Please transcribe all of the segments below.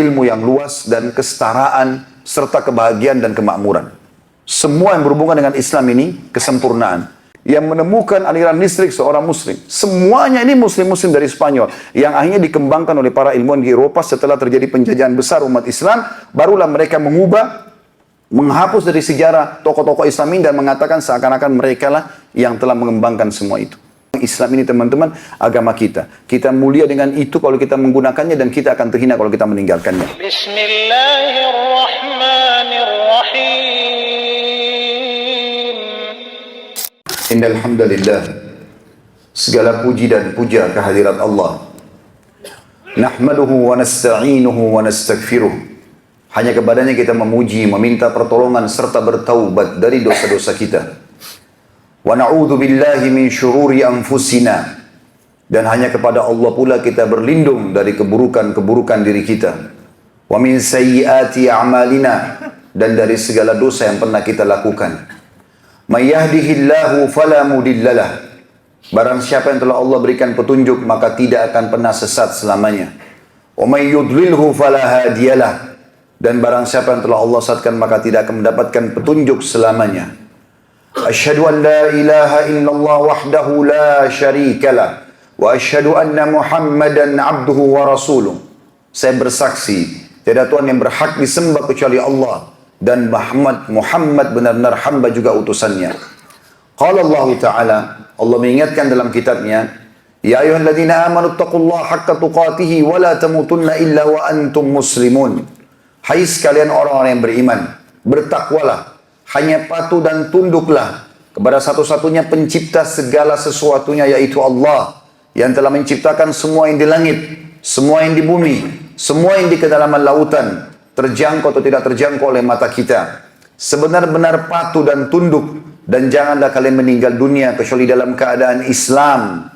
ilmu yang luas, dan kesetaraan, serta kebahagiaan dan kemakmuran. Semua yang berhubungan dengan Islam ini kesempurnaan. Yang menemukan aliran listrik seorang muslim. Semuanya ini muslim-muslim dari Spanyol. Yang akhirnya dikembangkan oleh para ilmuwan di Eropa setelah terjadi penjajahan besar umat Islam. Barulah mereka mengubah, menghapus dari sejarah tokoh-tokoh Islam ini dan mengatakan seakan-akan mereka lah yang telah mengembangkan semua itu. Islam ini teman-teman agama kita. Kita mulia dengan itu kalau kita menggunakannya dan kita akan terhina kalau kita meninggalkannya. Bismillahirrahmanirrahim. Innal hamdalillah. Segala puji dan puja kehadirat Allah. Nahmaduhu wa nasta'inuhu wa nastaghfiruh. Hanya kepadanya kita memuji, meminta pertolongan serta bertaubat dari dosa-dosa kita. Wa na'udzu billahi min syururi anfusina. Dan hanya kepada Allah pula kita berlindung dari keburukan-keburukan diri kita. Wa min sayyiati a'malina, dan dari segala dosa yang pernah kita lakukan. May yahdihillahu fala mudhillalah. Barang siapa yang telah Allah berikan petunjuk maka tidak akan pernah sesat selamanya. Wa may yudlilhu fala hadiyalah. Dan barang siapa yang telah Allah sesatkan maka tidak akan mendapatkan petunjuk selamanya. Asyhadu an la ilaha illallah wahdahu la syarikalah wa asyhadu anna Muhammadan abduhu wa rasuluh. Saya bersaksi tiada Tuhan yang berhak disembah kecuali Allah, dan Muhammad benar-benar hamba juga utusannya. Qala Allah Ta'ala, Allah mengingatkan dalam kitabnya, Ya ayyuhalladzina amanu taqullaha haqqa tuqatihi wa la tamutunna illa wa antum muslimun. Hai sekalian orang-orang yang beriman, bertakwalah, hanya patuh dan tunduklah kepada satu-satunya pencipta segala sesuatunya, yaitu Allah, yang telah menciptakan semua yang di langit, semua yang di bumi, semua yang di kedalaman lautan, terjangkau atau tidak terjangkau oleh mata kita. Sebenar-benar patuh dan tunduk, dan janganlah kalian meninggal dunia kecuali dalam keadaan Islam.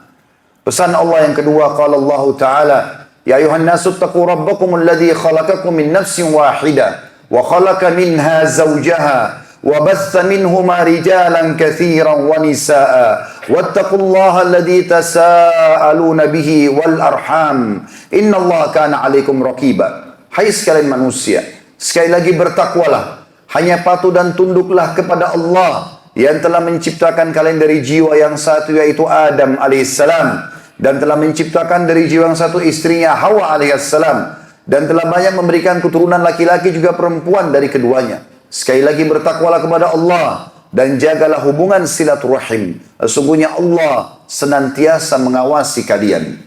Pesan Allah yang kedua, qala Allah Ta'ala, Ya ayuhan nasu taqu rabbakum alladhi khalaqakum min nafsin wahidah wa khalaqa minha zawjaha wa batha minhuma rijalan katsiran wa nisaa wattaqullaha alladhi tasaaluna bihi wal arham innallaha kana 'alaikum raqiba. Hai sekalian manusia, sekali lagi bertakwalah, hanya patuh dan tunduklah kepada Allah yang telah menciptakan kalian dari jiwa yang satu, yaitu Adam alaihissalam, dan telah menciptakan dari jiwa yang satu istrinya Hawa alaihissalam, dan telah banyak memberikan keturunan laki-laki juga perempuan dari keduanya. Sekali lagi bertakwalah kepada Allah dan jagalah hubungan silaturahim. Sesungguhnya Allah senantiasa mengawasi kalian.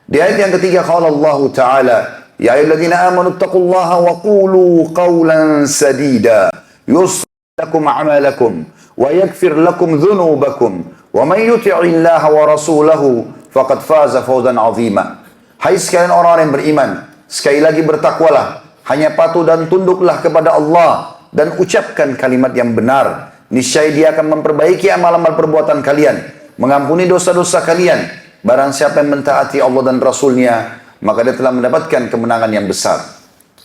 Di ayat yang ketiga, qala Allah Ta'ala, Ya ayyuhalladzina amanu taqullaha wa qulu qawlan sadida yuslih lakum a'malakum wa yaghfir lakum dhunubakum wa may yuti'illaha wa rasulahu faqad faza fawzan 'azima. Hai sekalian orang-orang yang beriman, sekali lagi bertakwalah, hanya patuh dan tunduklah kepada Allah dan ucapkan kalimat yang benar. Niscaya Dia akan memperbaiki amal-amal perbuatan kalian, mengampuni dosa-dosa kalian. Barang siapa yang mentaati Allah dan Rasulnya, maka dia telah mendapatkan kemenangan yang besar.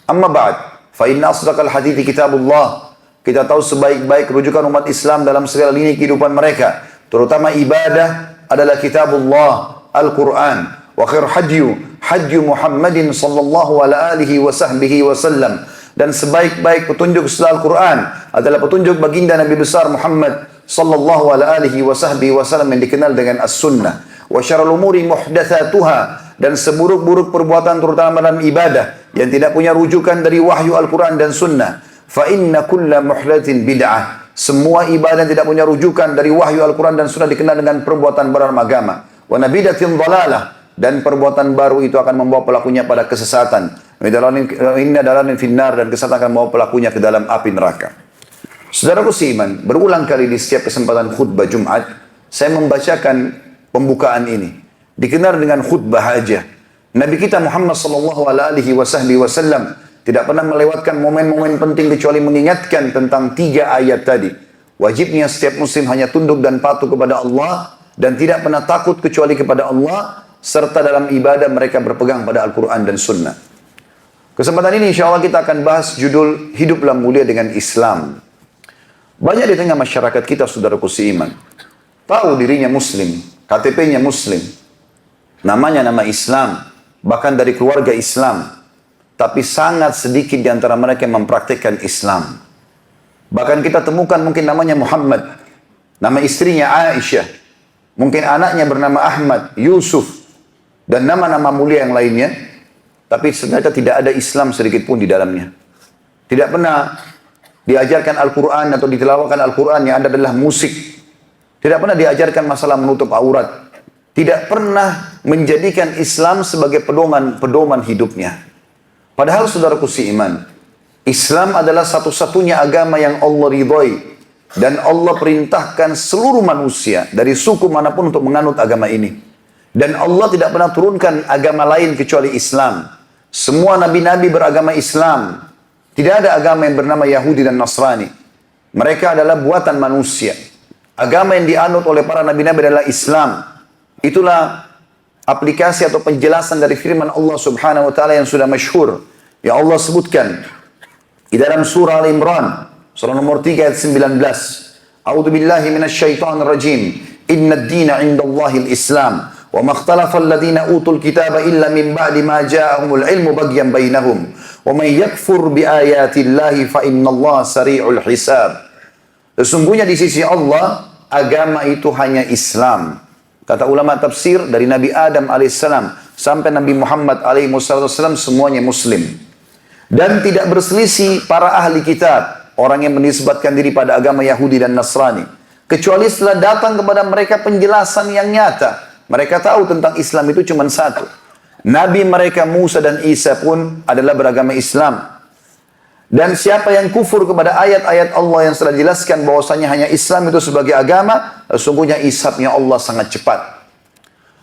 Amma ba'd, fa inna asdaqal hadithi kitabullah. Kita tahu sebaik-baik rujukan umat Islam dalam segala lini kehidupan mereka, terutama ibadah, adalah kitabullah, Al-Quran. Wa khair hadyu Muhammadin sallallahu alaihi wa sahbihi wa sallam. Dan sebaik-baik petunjuk setelah Al-Quran adalah petunjuk baginda Nabi besar Muhammad sallallahu alaihi wa sahbihi wa sallam yang dikenal dengan as-sunnah. Wa syarrul umuri muhdatsatuha, dan seburuk-buruk perbuatan terutama dalam ibadah yang tidak punya rujukan dari wahyu Al-Quran dan sunnah. Fa inna kulla muhdatsin bid'ah. Semua ibadah yang tidak punya rujukan dari wahyu Al-Quran dan sunnah dikenal dengan perbuatan baru agama. Wa nabidatin dhalalah, dan perbuatan baru itu akan membawa pelakunya pada kesesatan. Inna dalalan finnar, dan kesesatan akan membawa pelakunya ke dalam api neraka. Saudaraku seiman, berulang kali di setiap kesempatan khutbah Jumat, saya membacakan pembukaan ini. Dikenal dengan khutbah hajah. Nabi kita Muhammad sallallahu alaihi wasallam tidak pernah melewatkan momen-momen penting kecuali mengingatkan tentang 3 ayat tadi. Wajibnya setiap muslim hanya tunduk dan patuh kepada Allah dan tidak pernah takut kecuali kepada Allah, serta dalam ibadah mereka berpegang pada Al-Quran dan Sunnah. Kesempatan ini insya Allah kita akan bahas judul Hiduplah Mulia dengan Islam. Banyak di tengah masyarakat kita, saudaraku seiman, tahu dirinya muslim, KTP-nya muslim, namanya nama Islam, bahkan dari keluarga Islam. tapi sangat sedikit di antara mereka yang mempraktikkan Islam. Bahkan kita temukan mungkin namanya Muhammad, nama istrinya Aisyah, mungkin anaknya bernama Ahmad, Yusuf, dan nama-nama mulia yang lainnya, tapi ternyata tidak ada Islam sedikit pun di dalamnya. Tidak pernah diajarkan Al-Quran atau ditilawahkan Al-Quran, yang ada adalah musik. Tidak pernah diajarkan masalah menutup aurat. Tidak pernah menjadikan Islam sebagai pedoman hidupnya. Padahal saudaraku seiman, Islam adalah satu-satunya agama yang Allah ridhoi. Dan Allah perintahkan seluruh manusia dari suku manapun untuk menganut agama ini. Dan Allah tidak pernah turunkan agama lain kecuali Islam. Semua nabi-nabi beragama Islam. Tidak ada agama yang bernama Yahudi dan Nasrani. Mereka adalah buatan manusia. Agama yang dianut oleh para nabi-nabi adalah Islam. Itulah aplikasi atau penjelasan dari firman Allah Subhanahu wa taala yang sudah masyhur. Ya Allah sebutkan di dalam surah Al-Imran, surah nomor 3 ayat 19. A'udzu billahi minasyaitonir rajim. Innad dina 'indallahi al-Islam. Wa ma ikhtalafa alladhina utul kitaba illa min ba'di ma ja'ahumul ilmu baghyan bainahum. Wa may yakfur bi ayatillahi fa innallaha sari'ul hisab. Sesungguhnya di sisi Allah agama itu hanya Islam. Kata ulama tafsir dari Nabi Adam alaihissalam sampai Nabi Muhammad alaihissalam semuanya Muslim. Dan tidak berselisih para ahli kitab, orang yang menisbatkan diri pada agama Yahudi dan Nasrani. Kecuali setelah datang kepada mereka penjelasan yang nyata. Mereka tahu tentang Islam itu cuma satu. Nabi mereka Musa dan Isa pun adalah beragama Islam. Dan siapa yang kufur kepada ayat-ayat Allah yang sudah jelaskan bahwasanya hanya Islam itu sebagai agama, sesungguhnya hisabnya Allah sangat cepat.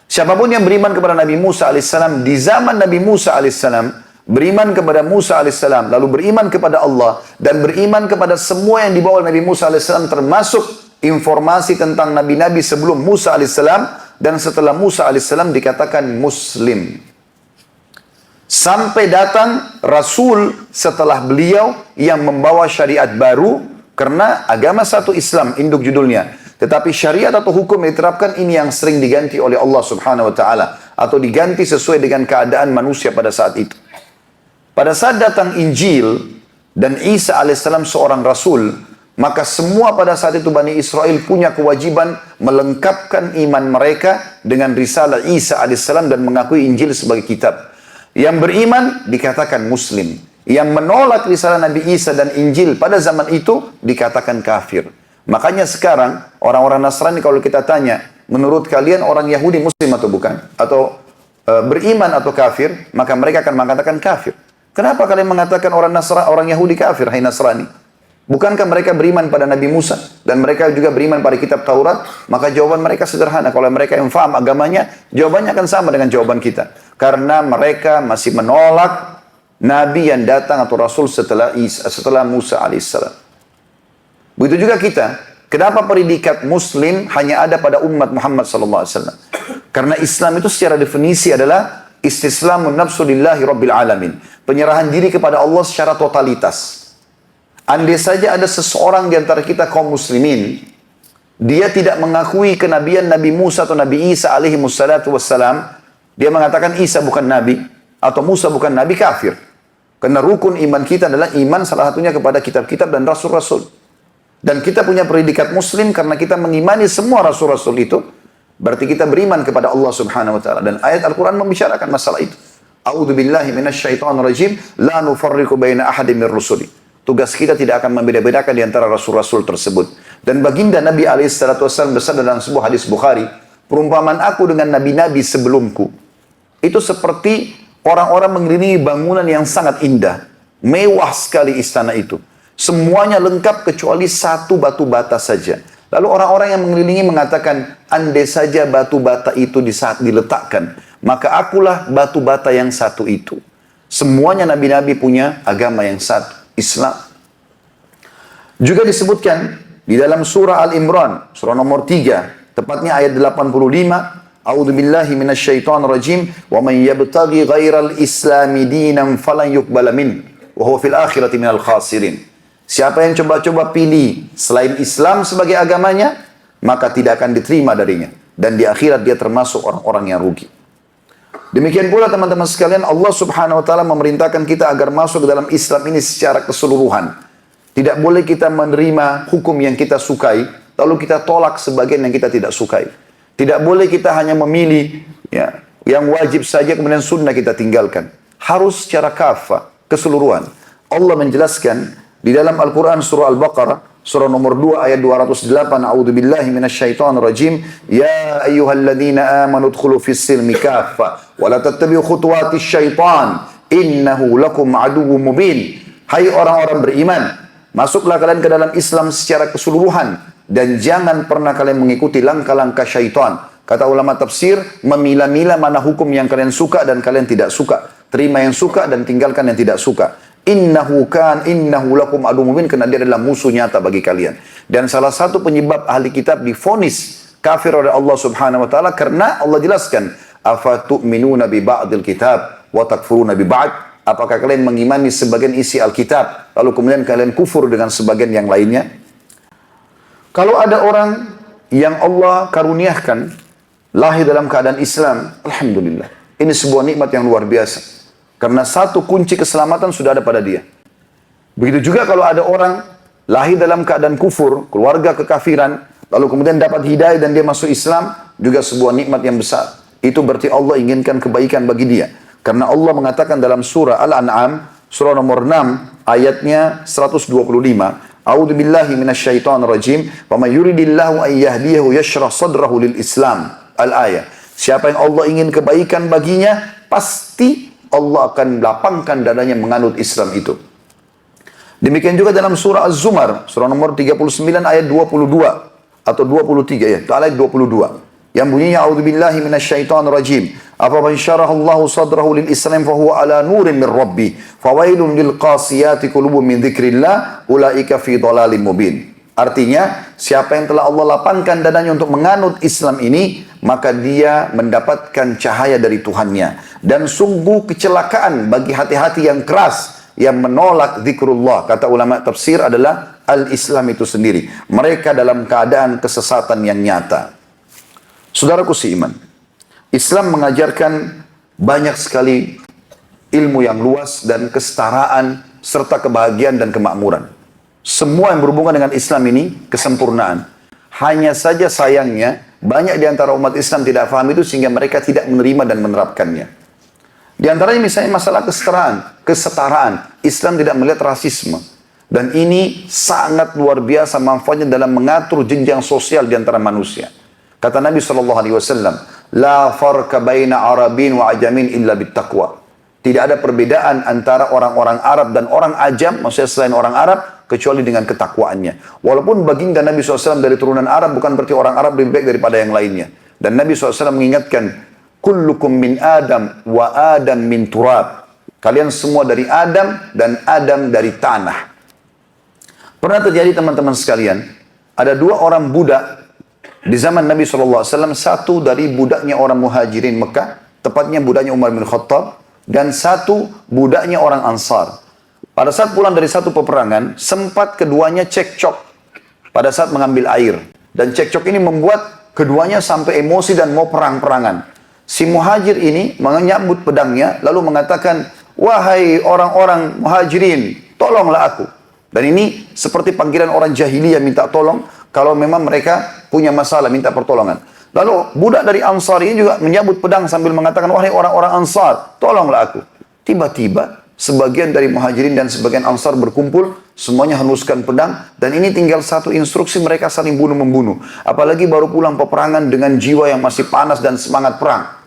Siapapun yang beriman kepada Nabi Musa alaihissalam di zaman Nabi Musa alaihissalam, beriman kepada Musa alaihissalam, lalu beriman kepada Allah dan beriman kepada semua yang dibawa Nabi Musa alaihissalam, termasuk informasi tentang nabi-nabi sebelum Musa alaihissalam dan setelah Musa alaihissalam dikatakan Muslim. Sampai datang Rasul setelah beliau yang membawa syariat baru, karena agama satu Islam, induk judulnya. Tetapi syariat atau hukum yang diterapkan ini yang sering diganti oleh Allah Subhanahu wa taala atau diganti sesuai dengan keadaan manusia pada saat itu. Pada saat datang Injil dan Isa alaihissalam seorang rasul, maka semua pada saat itu Bani Israel punya kewajiban melengkapkan iman mereka dengan risalah Isa alaihissalam dan mengakui Injil sebagai kitab. Yang beriman dikatakan Muslim. Yang menolak risalah Nabi Isa dan Injil pada zaman itu dikatakan kafir. Makanya sekarang orang-orang Nasrani kalau kita tanya, menurut kalian orang Yahudi Muslim atau bukan? Atau beriman atau kafir? Maka mereka akan mengatakan kafir. Kenapa kalian mengatakan orang Yahudi kafir, hai Nasrani? Bukankah mereka beriman pada Nabi Musa dan mereka juga beriman pada kitab Taurat? Maka jawaban mereka sederhana. Kalau mereka yang faham agamanya, jawabannya akan sama dengan jawaban kita. Karena mereka masih menolak Nabi yang datang atau Rasul setelah Musa alaihissalam. Begitu juga kita. Kenapa predikat Muslim hanya ada pada umat Muhammad sallallahu alaihi wasallam? Karena Islam itu secara definisi adalah istislamun nafsu lillahi rabbil alamin. Penyerahan diri kepada Allah secara totalitas. Andai saja ada seseorang di antara kita kaum muslimin, dia tidak mengakui kenabian Nabi Musa atau Nabi Isa alaihi wassalatu wassalam, dia mengatakan Isa bukan Nabi, atau Musa bukan Nabi, kafir. Karena rukun iman kita adalah iman salah satunya kepada kitab-kitab dan rasul-rasul. Dan kita punya predikat muslim karena kita mengimani semua rasul-rasul itu, berarti kita beriman kepada Allah Subhanahu wa taala. Dan ayat Al-Qur'an membicarakan masalah itu. A'udzu billahi minasyaitonir rajim, la nufarriqu baina ahadin mir rusuli. Tugas kita tidak akan membeda-bedakan di antara rasul-rasul tersebut. Dan baginda Nabi SAW bersabda dalam sebuah hadis Bukhari, perumpamaan aku dengan nabi-nabi sebelumku, itu seperti orang-orang mengelilingi bangunan yang sangat indah. Mewah sekali istana itu. Semuanya lengkap kecuali satu batu bata saja. Lalu orang-orang yang mengelilingi mengatakan, andai saja batu bata itu di saat diletakkan, maka akulah batu bata yang satu itu. Semuanya nabi-nabi punya agama yang satu, Islam. Juga disebutkan di dalam surah Al-Imran, surah nomor 3, tepatnya ayat 85, A'udzu billahi minasyaitonir rajim, wa man yabtaghi ghairal islami dinan falan yuqbala min, wa huwa fil akhirati minal khasirin. Siapa yang coba-coba pilih selain Islam sebagai agamanya, maka tidak akan diterima darinya, dan di akhirat dia termasuk orang-orang yang rugi. Demikian pula teman-teman sekalian, Allah Subhanahu wa taala memerintahkan kita agar masuk ke dalam Islam ini secara keseluruhan. Tidak boleh kita menerima hukum yang kita sukai, lalu kita tolak sebagian yang kita tidak sukai. Tidak boleh kita hanya memilih ya, yang wajib saja kemudian sunnah kita tinggalkan. Harus secara kafah, keseluruhan. Allah menjelaskan di dalam Al-Quran surah Al-Baqarah, surah nomor 2 ayat 208, A'udzubillahi minasyaitonirrajim, Ya ayyuhalladzina amanu udkhulu fis silmi kaffa, wa la tattabi'u khutuwatis syaitan, innahu lakum aduwwum mubin. Hai orang-orang beriman, masuklah kalian ke dalam Islam secara keseluruhan, dan jangan pernah kalian mengikuti langkah-langkah syaitan. Kata ulama tafsir, memilah-milah mana hukum yang kalian suka dan kalian tidak suka. Terima yang suka dan tinggalkan yang tidak suka. Innahu lakum adu mubin, karena dia adalah musuh nyata bagi kalian. Dan salah satu penyebab ahli kitab divonis kafir oleh Allah Subhanahu wa taala karena Allah jelaskan, afatu'minuna bi ba'dil kitab wa takfuruna bi ba'd. Apakah kalian mengimani sebagian isi Alkitab lalu kemudian kalian kufur dengan sebagian yang lainnya? Kalau ada orang yang Allah karuniakan lahir dalam keadaan Islam, alhamdulillah. Ini sebuah nikmat yang luar biasa. Karena satu kunci keselamatan sudah ada pada dia. Begitu juga kalau ada orang lahir dalam keadaan kufur, keluarga kekafiran, lalu kemudian dapat hidayah dan dia masuk Islam, juga sebuah nikmat yang besar. Itu berarti Allah inginkan kebaikan bagi dia. Karena Allah mengatakan dalam surah Al-An'am, surah nomor 6, ayatnya 125, A'udzu billahi minasyaitonir rajim, "Wa may yuridillahu an yahdiyahu yashrah sadrahu lil Islam." Al-ayat. Siapa yang Allah ingin kebaikan baginya, pasti Allah akan lapangkan dadanya menganut Islam itu. Demikian juga dalam surah Az-Zumar, surah nomor 39 ayat 22 atau 23 ya, ayat 22. Yang bunyinya a'udzubillahi minasyaitonir rajim. Afaman syarahallahu sadrahu lil Islam fahuwa ala nurin min rabbi, fawailun lil qasiyati qulubum min dzikrillah ulaika fi dhalalim mubin. Artinya, siapa yang telah Allah lapangkan dadanya untuk menganut Islam ini, maka dia mendapatkan cahaya dari Tuhannya. Dan sungguh kecelakaan bagi hati-hati yang keras, yang menolak zikrullah. Kata ulama tafsir adalah al-Islam itu sendiri. Mereka dalam keadaan kesesatan yang nyata. Saudaraku seiman, Islam mengajarkan banyak sekali ilmu yang luas dan kesetaraan, serta kebahagiaan dan kemakmuran. Semua yang berhubungan dengan Islam ini kesempurnaan. Hanya saja sayangnya banyak di antara umat Islam tidak paham itu sehingga mereka tidak menerima dan menerapkannya. Di antaranya misalnya masalah kesetaraan. Islam tidak melihat rasisme. Dan ini sangat luar biasa manfaatnya dalam mengatur jenjang sosial di antara manusia. Kata Nabi SAW, La farqa baina Arabin wa ajamin illa bittaqwa. Tidak ada perbedaan antara orang-orang Arab dan orang ajam, maksudnya selain orang Arab, kecuali dengan ketakwaannya. Walaupun baginda Nabi SAW dari turunan Arab, bukan berarti orang Arab lebih baik daripada yang lainnya. Dan Nabi SAW mengingatkan, Kullukum min Adam wa Adam min turab. Kalian semua dari Adam dan Adam dari tanah. Pernah terjadi teman-teman sekalian, ada dua orang budak di zaman Nabi SAW, satu dari budaknya orang Muhajirin Mekah, tepatnya budaknya Umar bin Khattab, dan satu budaknya orang Ansar. Pada saat pulang dari satu peperangan, sempat keduanya cekcok pada saat mengambil air. Dan cekcok ini membuat keduanya sampai emosi dan mau perang-perangan. Si muhajir ini menyambut pedangnya, lalu mengatakan, Wahai orang-orang muhajirin, tolonglah aku. Dan ini seperti panggilan orang jahiliyah minta tolong, kalau memang mereka punya masalah, minta pertolongan. Lalu budak dari Ansar ini juga menyambut pedang sambil mengatakan, Wahai orang-orang Ansar, tolonglah aku. Tiba-tiba, sebagian dari muhajirin dan sebagian Ansar berkumpul, semuanya henuskan pedang, dan ini tinggal satu instruksi, mereka saling bunuh-membunuh. Apalagi baru pulang peperangan dengan jiwa yang masih panas dan semangat perang.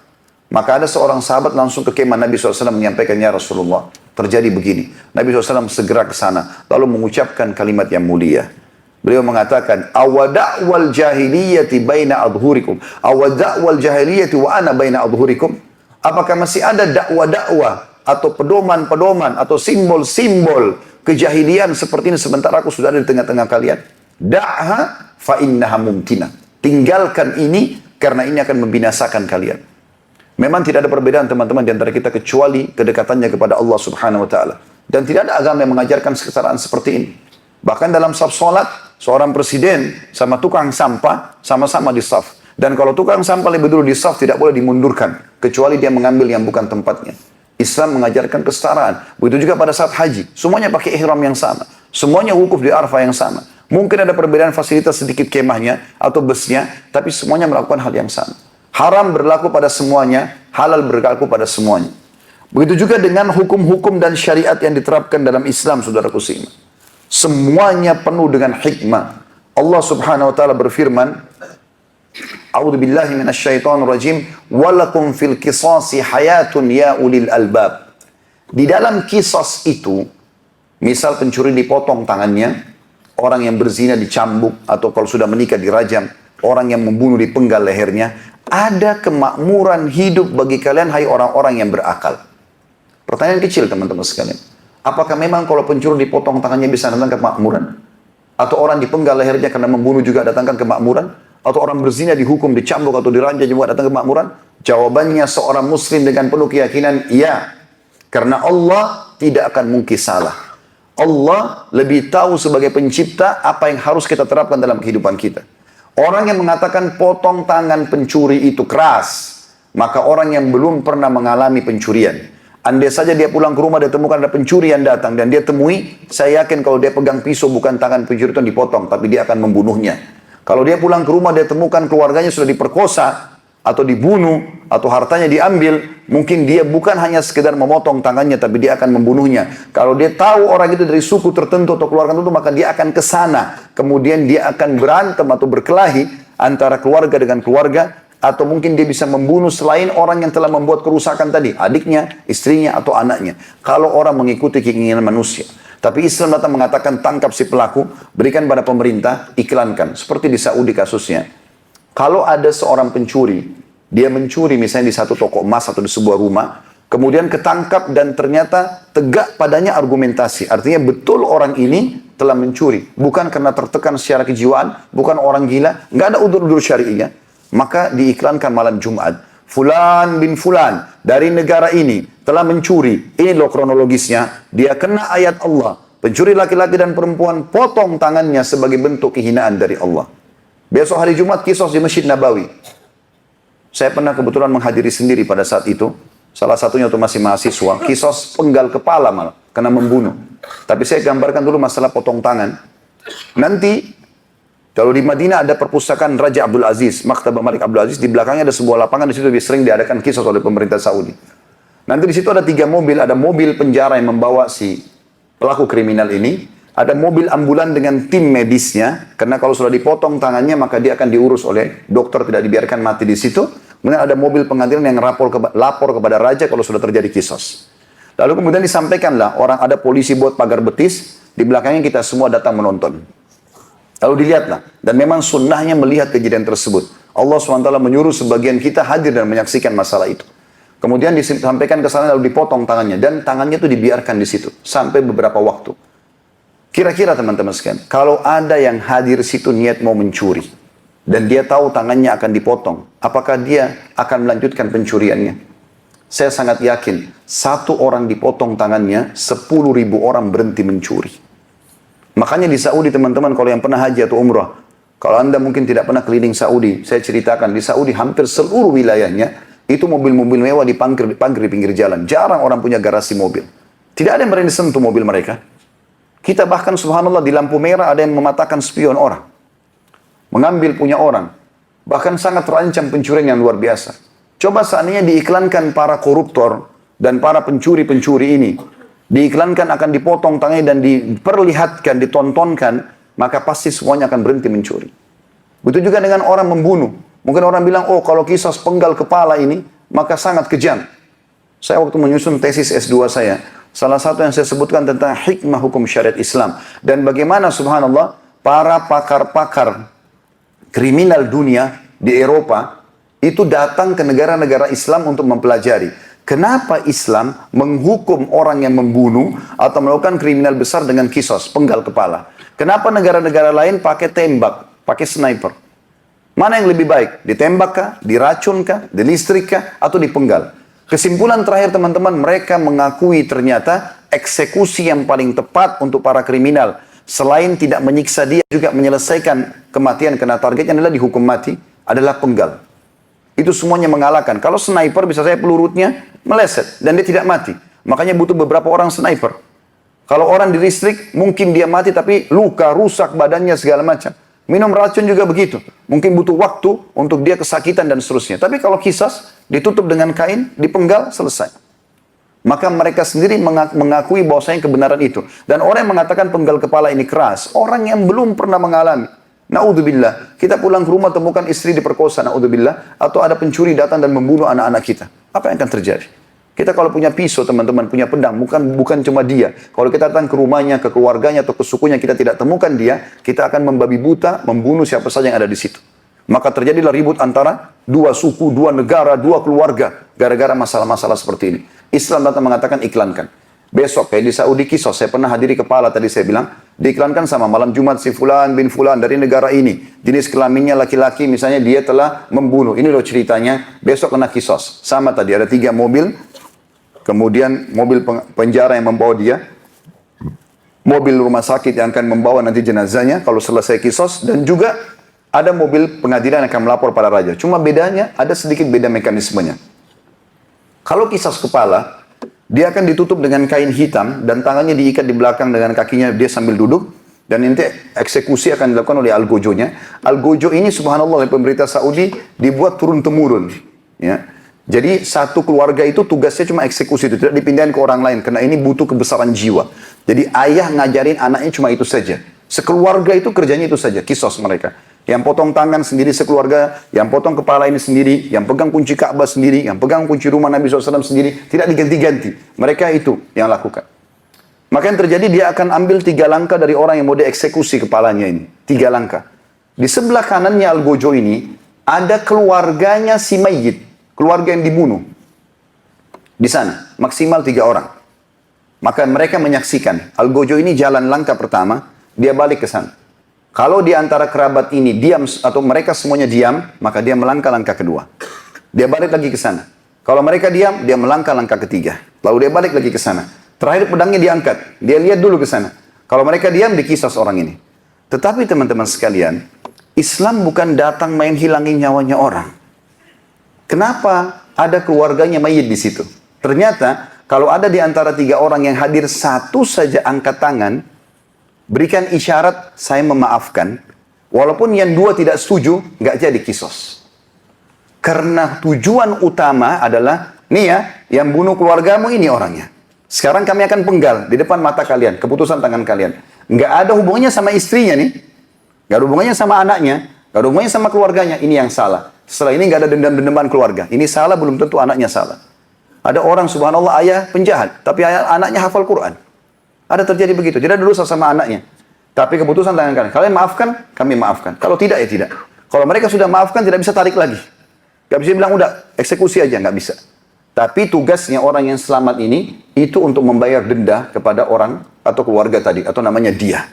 Maka ada seorang sahabat langsung ke kemah Nabi SAW menyampaikan, Ya Rasulullah, terjadi begini. Nabi SAW segera ke sana, lalu mengucapkan kalimat yang mulia. Beliau mengatakan, awada'wal jahiliyati baina adhurikum. Awada'wal jahiliyati wa ana baina adhurikum. Apakah masih ada dakwah-dakwah atau pedoman-pedoman atau simbol-simbol kejahilian seperti ini sementara aku sudah ada di tengah-tengah kalian? Da'ha fa innaha mumtina. Tinggalkan ini karena ini akan membinasakan kalian. Memang tidak ada perbedaan teman-teman di antara kita kecuali kedekatannya kepada Allah Subhanahu wa taala. Dan tidak ada agama yang mengajarkan kesetaraan seperti ini. Bahkan dalam saf salat, seorang presiden sama tukang sampah sama-sama di saf. Dan kalau tukang sampah lebih dulu di saf tidak boleh dimundurkan. Kecuali dia mengambil yang bukan tempatnya. Islam mengajarkan kesetaraan. Begitu juga pada saat haji. Semuanya pakai ihram yang sama. Semuanya wukuf di Arafah yang sama. Mungkin ada perbedaan fasilitas sedikit kemahnya atau busnya. Tapi semuanya melakukan hal yang sama. Haram berlaku pada semuanya. Halal berlaku pada semuanya. Begitu juga dengan hukum-hukum dan syariat yang diterapkan dalam Islam, saudaraku seiman. Semuanya penuh dengan hikmah. Allah subhanahu wa ta'ala berfirman, A'udzu billahi minasyaitonir rajim, walakum fil qisasi hayatun ya ulil albab. Di dalam kisas itu, misal pencuri dipotong tangannya, orang yang berzina dicambuk, atau kalau sudah menikah dirajam, orang yang membunuh dipenggal lehernya, ada kemakmuran hidup bagi kalian, hai orang-orang yang berakal. Pertanyaan kecil teman-teman sekalian. Apakah memang kalau pencuri dipotong tangannya bisa datang kemakmuran? Atau orang dipenggal lehernya karena membunuh juga datangkan kemakmuran? Atau orang berzina dihukum, dicambuk atau diranja juga datang kemakmuran? Jawabannya seorang muslim dengan penuh keyakinan, iya. Karena Allah tidak akan mungkin salah. Allah lebih tahu sebagai pencipta apa yang harus kita terapkan dalam kehidupan kita. Orang yang mengatakan potong tangan pencuri itu keras, maka orang yang belum pernah mengalami pencurian. Andai saja dia pulang ke rumah, dia temukan ada pencuri yang datang, dan dia temui, saya yakin kalau dia pegang pisau bukan tangan pencuri itu dipotong, tapi dia akan membunuhnya. Kalau dia pulang ke rumah, dia temukan keluarganya sudah diperkosa, atau dibunuh, atau hartanya diambil, mungkin dia bukan hanya sekedar memotong tangannya, tapi dia akan membunuhnya. Kalau dia tahu orang itu dari suku tertentu atau keluarga tertentu, maka dia akan ke sana. Kemudian dia akan berantem atau berkelahi antara keluarga dengan keluarga, atau mungkin dia bisa membunuh selain orang yang telah membuat kerusakan tadi, adiknya, istrinya, atau anaknya. Kalau orang mengikuti keinginan manusia. Tapi Islam datang mengatakan tangkap si pelaku, berikan pada pemerintah, iklankan. Seperti di Saudi kasusnya. Kalau ada seorang pencuri, dia mencuri misalnya di satu toko emas atau di sebuah rumah, kemudian ketangkap dan ternyata tegak padanya argumentasi. Artinya betul orang ini telah mencuri. Bukan karena tertekan secara kejiwaan, bukan orang gila, nggak ada udur-udur syari'inya. Maka diiklankan malam Jumat, Fulan bin Fulan dari negara ini telah mencuri. Ini loh kronologisnya. Dia kena ayat Allah. Pencuri laki-laki dan perempuan, potong tangannya sebagai bentuk kehinaan dari Allah. Besok hari Jumat kisos di Masjid Nabawi. Saya pernah kebetulan menghadiri sendiri pada saat itu. Salah satunya waktu masih mahasiswa. Kisos penggal kepala malah, kena membunuh. Tapi saya gambarkan dulu masalah potong tangan. Nanti kalau di Madinah ada perpustakaan Raja Abdul Aziz, Maktabah Malik Abdul Aziz, di belakangnya ada sebuah lapangan, di situ lebih sering diadakan kisah oleh pemerintah Saudi. Nanti di situ ada 3 mobil, ada mobil penjara yang membawa si pelaku kriminal ini, ada mobil ambulan dengan tim medisnya, karena kalau sudah dipotong tangannya maka dia akan diurus oleh dokter, tidak dibiarkan mati di situ. Kemudian ada mobil pengadilan yang lapor kepada raja kalau sudah terjadi kisos. Lalu kemudian disampaikanlah, orang ada polisi buat pagar betis, di belakangnya kita semua datang menonton. Lalu dilihatlah, dan memang sunnahnya melihat kejadian tersebut. Allah SWT menyuruh sebagian kita hadir dan menyaksikan masalah itu. Kemudian disampaikan ke sana lalu dipotong tangannya, dan tangannya itu dibiarkan di situ sampai beberapa waktu. Kira-kira teman-teman sekalian, kalau ada yang hadir situ niat mau mencuri, dan dia tahu tangannya akan dipotong, apakah dia akan melanjutkan pencuriannya? Saya sangat yakin, 1 orang dipotong tangannya, 10.000 orang berhenti mencuri. Makanya di Saudi teman-teman, kalau yang pernah haji atau umrah, kalau Anda mungkin tidak pernah keliling Saudi, saya ceritakan di Saudi hampir seluruh wilayahnya itu mobil-mobil mewah diparkir di pinggir jalan. Jarang orang punya garasi mobil. Tidak ada yang berani sentuh mobil mereka. Kita bahkan subhanallah di lampu merah ada yang mematahkan spion orang. Mengambil punya orang. Bahkan sangat terancam pencurian yang luar biasa. Coba seandainya diiklankan para koruptor dan para pencuri-pencuri ini, diiklankan akan dipotong tangannya dan diperlihatkan, ditontonkan, maka pasti semuanya akan berhenti mencuri. Begitu juga dengan orang membunuh. Mungkin orang bilang, oh kalau kisah penggal kepala ini, maka sangat kejam. Saya waktu menyusun tesis S2 saya, salah satu yang saya sebutkan tentang hikmah hukum syariat Islam. Dan bagaimana subhanallah, para pakar-pakar kriminal dunia di Eropa, itu datang ke negara-negara Islam untuk mempelajari. Kenapa Islam menghukum orang yang membunuh atau melakukan kriminal besar dengan kisos, penggal kepala? Kenapa negara-negara lain pakai tembak, pakai sniper? Mana yang lebih baik? Ditembak kah? Diracun kah? Dilistrik kah? Atau dipenggal? Kesimpulan terakhir teman-teman, mereka mengakui ternyata eksekusi yang paling tepat untuk para kriminal, selain tidak menyiksa dia, juga menyelesaikan kematian karena targetnya adalah dihukum mati, adalah penggal. Itu semuanya mengalahkan. Kalau sniper bisa saya pelurutnya meleset dan dia tidak mati. Makanya butuh beberapa orang sniper. Kalau orang di listrik mungkin dia mati tapi luka, rusak badannya segala macam. Minum racun juga begitu. Mungkin butuh waktu untuk dia kesakitan dan seterusnya. Tapi kalau kisas ditutup dengan kain, dipenggal, selesai. Maka mereka sendiri mengakui bahwasanya kebenaran itu. Dan orang yang mengatakan penggal kepala ini keras, orang yang belum pernah mengalami. Naudzubillah, kita pulang ke rumah temukan istri diperkosa, naudzubillah, atau ada pencuri datang dan membunuh anak-anak kita. Apa yang akan terjadi? Kita kalau punya pisau teman-teman, punya pedang, bukan cuma dia. Kalau kita datang ke rumahnya, ke keluarganya atau ke sukunya, kita tidak temukan dia, kita akan membabi buta, membunuh siapa saja yang ada di situ. Maka terjadilah ribut antara dua suku, dua negara, dua keluarga, gara-gara masalah-masalah seperti ini. Islam datang mengatakan iklankan. Besok kayak di Saudi Kisos, saya pernah hadiri kepala tadi saya bilang, diiklankan sama malam Jumat si Fulan bin Fulan dari negara ini. Jenis kelaminnya laki-laki, misalnya dia telah membunuh. Ini loh ceritanya, besok kena Kisos. Sama tadi, ada 3 mobil, kemudian mobil penjara yang membawa dia, mobil rumah sakit yang akan membawa nanti jenazahnya kalau selesai Kisos, dan juga ada mobil pengadilan yang akan melapor pada raja. Cuma bedanya, ada sedikit beda mekanismenya. Kalau Kisos kepala, dia akan ditutup dengan kain hitam dan tangannya diikat di belakang dengan kakinya dia sambil duduk. Dan nanti eksekusi akan dilakukan oleh algojonya. Algojo ini subhanallah oleh pemerintah Saudi dibuat turun-temurun. Ya. Jadi satu keluarga itu tugasnya cuma eksekusi itu, tidak dipindahin ke orang lain. Karena ini butuh kebesaran jiwa. Jadi ayah ngajarin anaknya cuma itu saja. Sekeluarga itu kerjanya itu saja, kisos mereka. Yang potong tangan sendiri sekeluarga, yang potong kepala ini sendiri, yang pegang kunci Ka'bah sendiri, yang pegang kunci rumah Nabi SAW sendiri, tidak diganti-ganti. Mereka itu yang lakukan. Maka yang terjadi dia akan ambil 3 langkah dari orang yang mau dieksekusi kepalanya ini. 3 langkah. Di sebelah kanannya Algojo ini, ada keluarganya si mayit. Keluarga yang dibunuh. Di sana, maksimal 3 orang. Maka mereka menyaksikan. Algojo ini jalan langkah pertama, dia balik ke sana. Kalau di antara kerabat ini diam atau mereka semuanya diam, maka dia melangkah langkah kedua. Dia balik lagi ke sana. Kalau mereka diam, dia melangkah langkah ketiga. Lalu dia balik lagi ke sana. Terakhir pedangnya diangkat. Dia lihat dulu ke sana. Kalau mereka diam, dikisas orang ini. Tetapi teman-teman sekalian, Islam bukan datang main hilangin nyawanya orang. Kenapa ada keluarganya mayit di situ? Ternyata kalau ada di antara 3 orang yang hadir satu saja angkat tangan, berikan isyarat saya memaafkan, walaupun yang 2 tidak setuju, nggak jadi kisos. Karena tujuan utama adalah, nih ya, yang bunuh keluargamu ini orangnya. Sekarang kami akan penggal di depan mata kalian, keputusan tangan kalian. Nggak ada hubungannya sama istrinya nih, nggak ada hubungannya sama anaknya, nggak ada hubungannya sama keluarganya. Ini yang salah. Setelah ini nggak ada dendam-dendaman keluarga. Ini salah, belum tentu anaknya salah. Ada orang subhanallah ayah penjahat, tapi anaknya hafal Quran. Ada terjadi begitu. Tidak ada dosa sama anaknya. Tapi keputusan tangan kalian. Kalian maafkan, kami maafkan. Kalau tidak, ya tidak. Kalau mereka sudah maafkan, tidak bisa tarik lagi. Gak bisa bilang, udah, eksekusi aja. Nggak bisa. Tapi tugasnya orang yang selamat ini, itu untuk membayar denda kepada orang atau keluarga tadi. Atau namanya dia.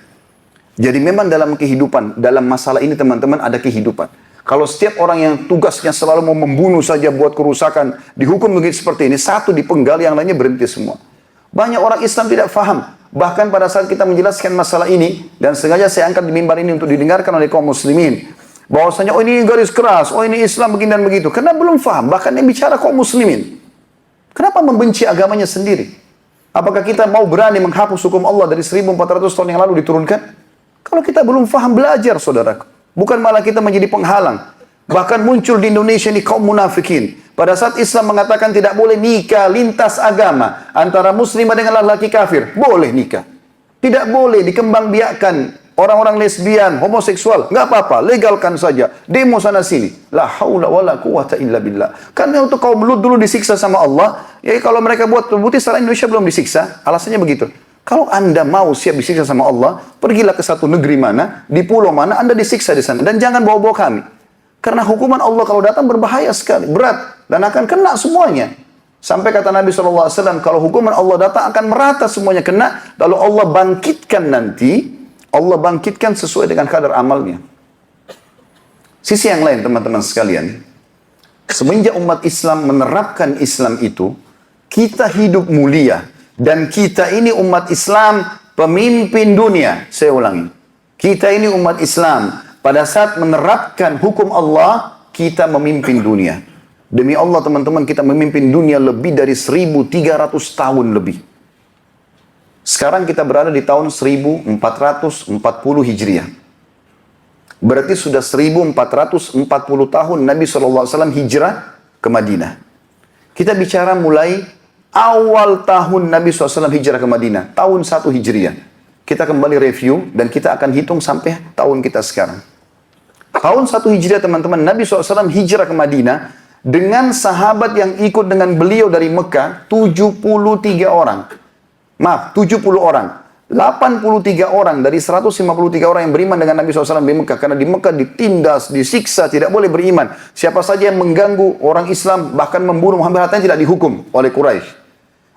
Jadi memang dalam kehidupan, dalam masalah ini teman-teman ada kehidupan. Kalau setiap orang yang tugasnya selalu mau membunuh saja buat kerusakan, dihukum begitu seperti ini, satu dipenggal, yang lainnya berhenti semua. Banyak orang Islam tidak faham. Bahkan pada saat kita menjelaskan masalah ini, dan sengaja saya angkat di mimbar ini untuk didengarkan oleh kaum muslimin, bahwasanya oh ini garis keras, oh ini Islam begini dan begitu. Karena belum faham, bahkan yang bicara kaum muslimin. Kenapa membenci agamanya sendiri? Apakah kita mau berani menghapus hukum Allah dari 1400 tahun yang lalu diturunkan? Kalau kita belum faham, belajar saudaraku. Bukan malah kita menjadi penghalang. Bahkan muncul di Indonesia ini kaum munafikin. Pada saat Islam mengatakan tidak boleh nikah lintas agama antara muslimah dengan laki-laki kafir, boleh nikah. Tidak boleh dikembangbiakkan orang-orang lesbian, homoseksual, nggak apa-apa, legalkan saja. Demo sana sini. La haula wala quwata illa billah. Karena untuk kaum Lut dulu disiksa sama Allah, ya kalau mereka buat terbukti secara Indonesia belum disiksa, alasannya begitu. Kalau Anda mau siap disiksa sama Allah, pergilah ke satu negeri mana, di pulau mana, Anda disiksa di sana. Dan jangan bawa-bawa kami. Karena hukuman Allah kalau datang berbahaya sekali, berat. Dan akan kena semuanya. Sampai kata Nabi SAW, kalau hukuman Allah datang akan merata semuanya kena. Lalu Allah bangkitkan nanti, Allah bangkitkan sesuai dengan kadar amalnya. Sisi yang lain teman-teman sekalian, semenjak umat Islam menerapkan Islam itu, kita hidup mulia. Dan kita ini umat Islam pemimpin dunia. Saya ulangi. Kita ini umat Islam pada saat menerapkan hukum Allah, kita memimpin dunia. Demi Allah teman-teman, kita memimpin dunia lebih dari 1.300 tahun lebih. Sekarang kita berada di tahun 1440 Hijriah. Berarti sudah 1440 tahun Nabi SAW hijrah ke Madinah. Kita bicara mulai awal tahun Nabi SAW hijrah ke Madinah. Tahun 1 Hijriah. Kita kembali review dan kita akan hitung sampai tahun kita sekarang. Tahun 1 Hijriah teman-teman, Nabi SAW hijrah ke Madinah dengan sahabat yang ikut dengan beliau dari Mekah, 73 orang. Maaf, 70 orang. 83 orang dari 153 orang yang beriman dengan Nabi SAW di Mekah. Karena di Mekah ditindas, disiksa, tidak boleh beriman. Siapa saja yang mengganggu orang Islam, bahkan membunuh Muhammad hartanya tidak dihukum oleh Quraisy.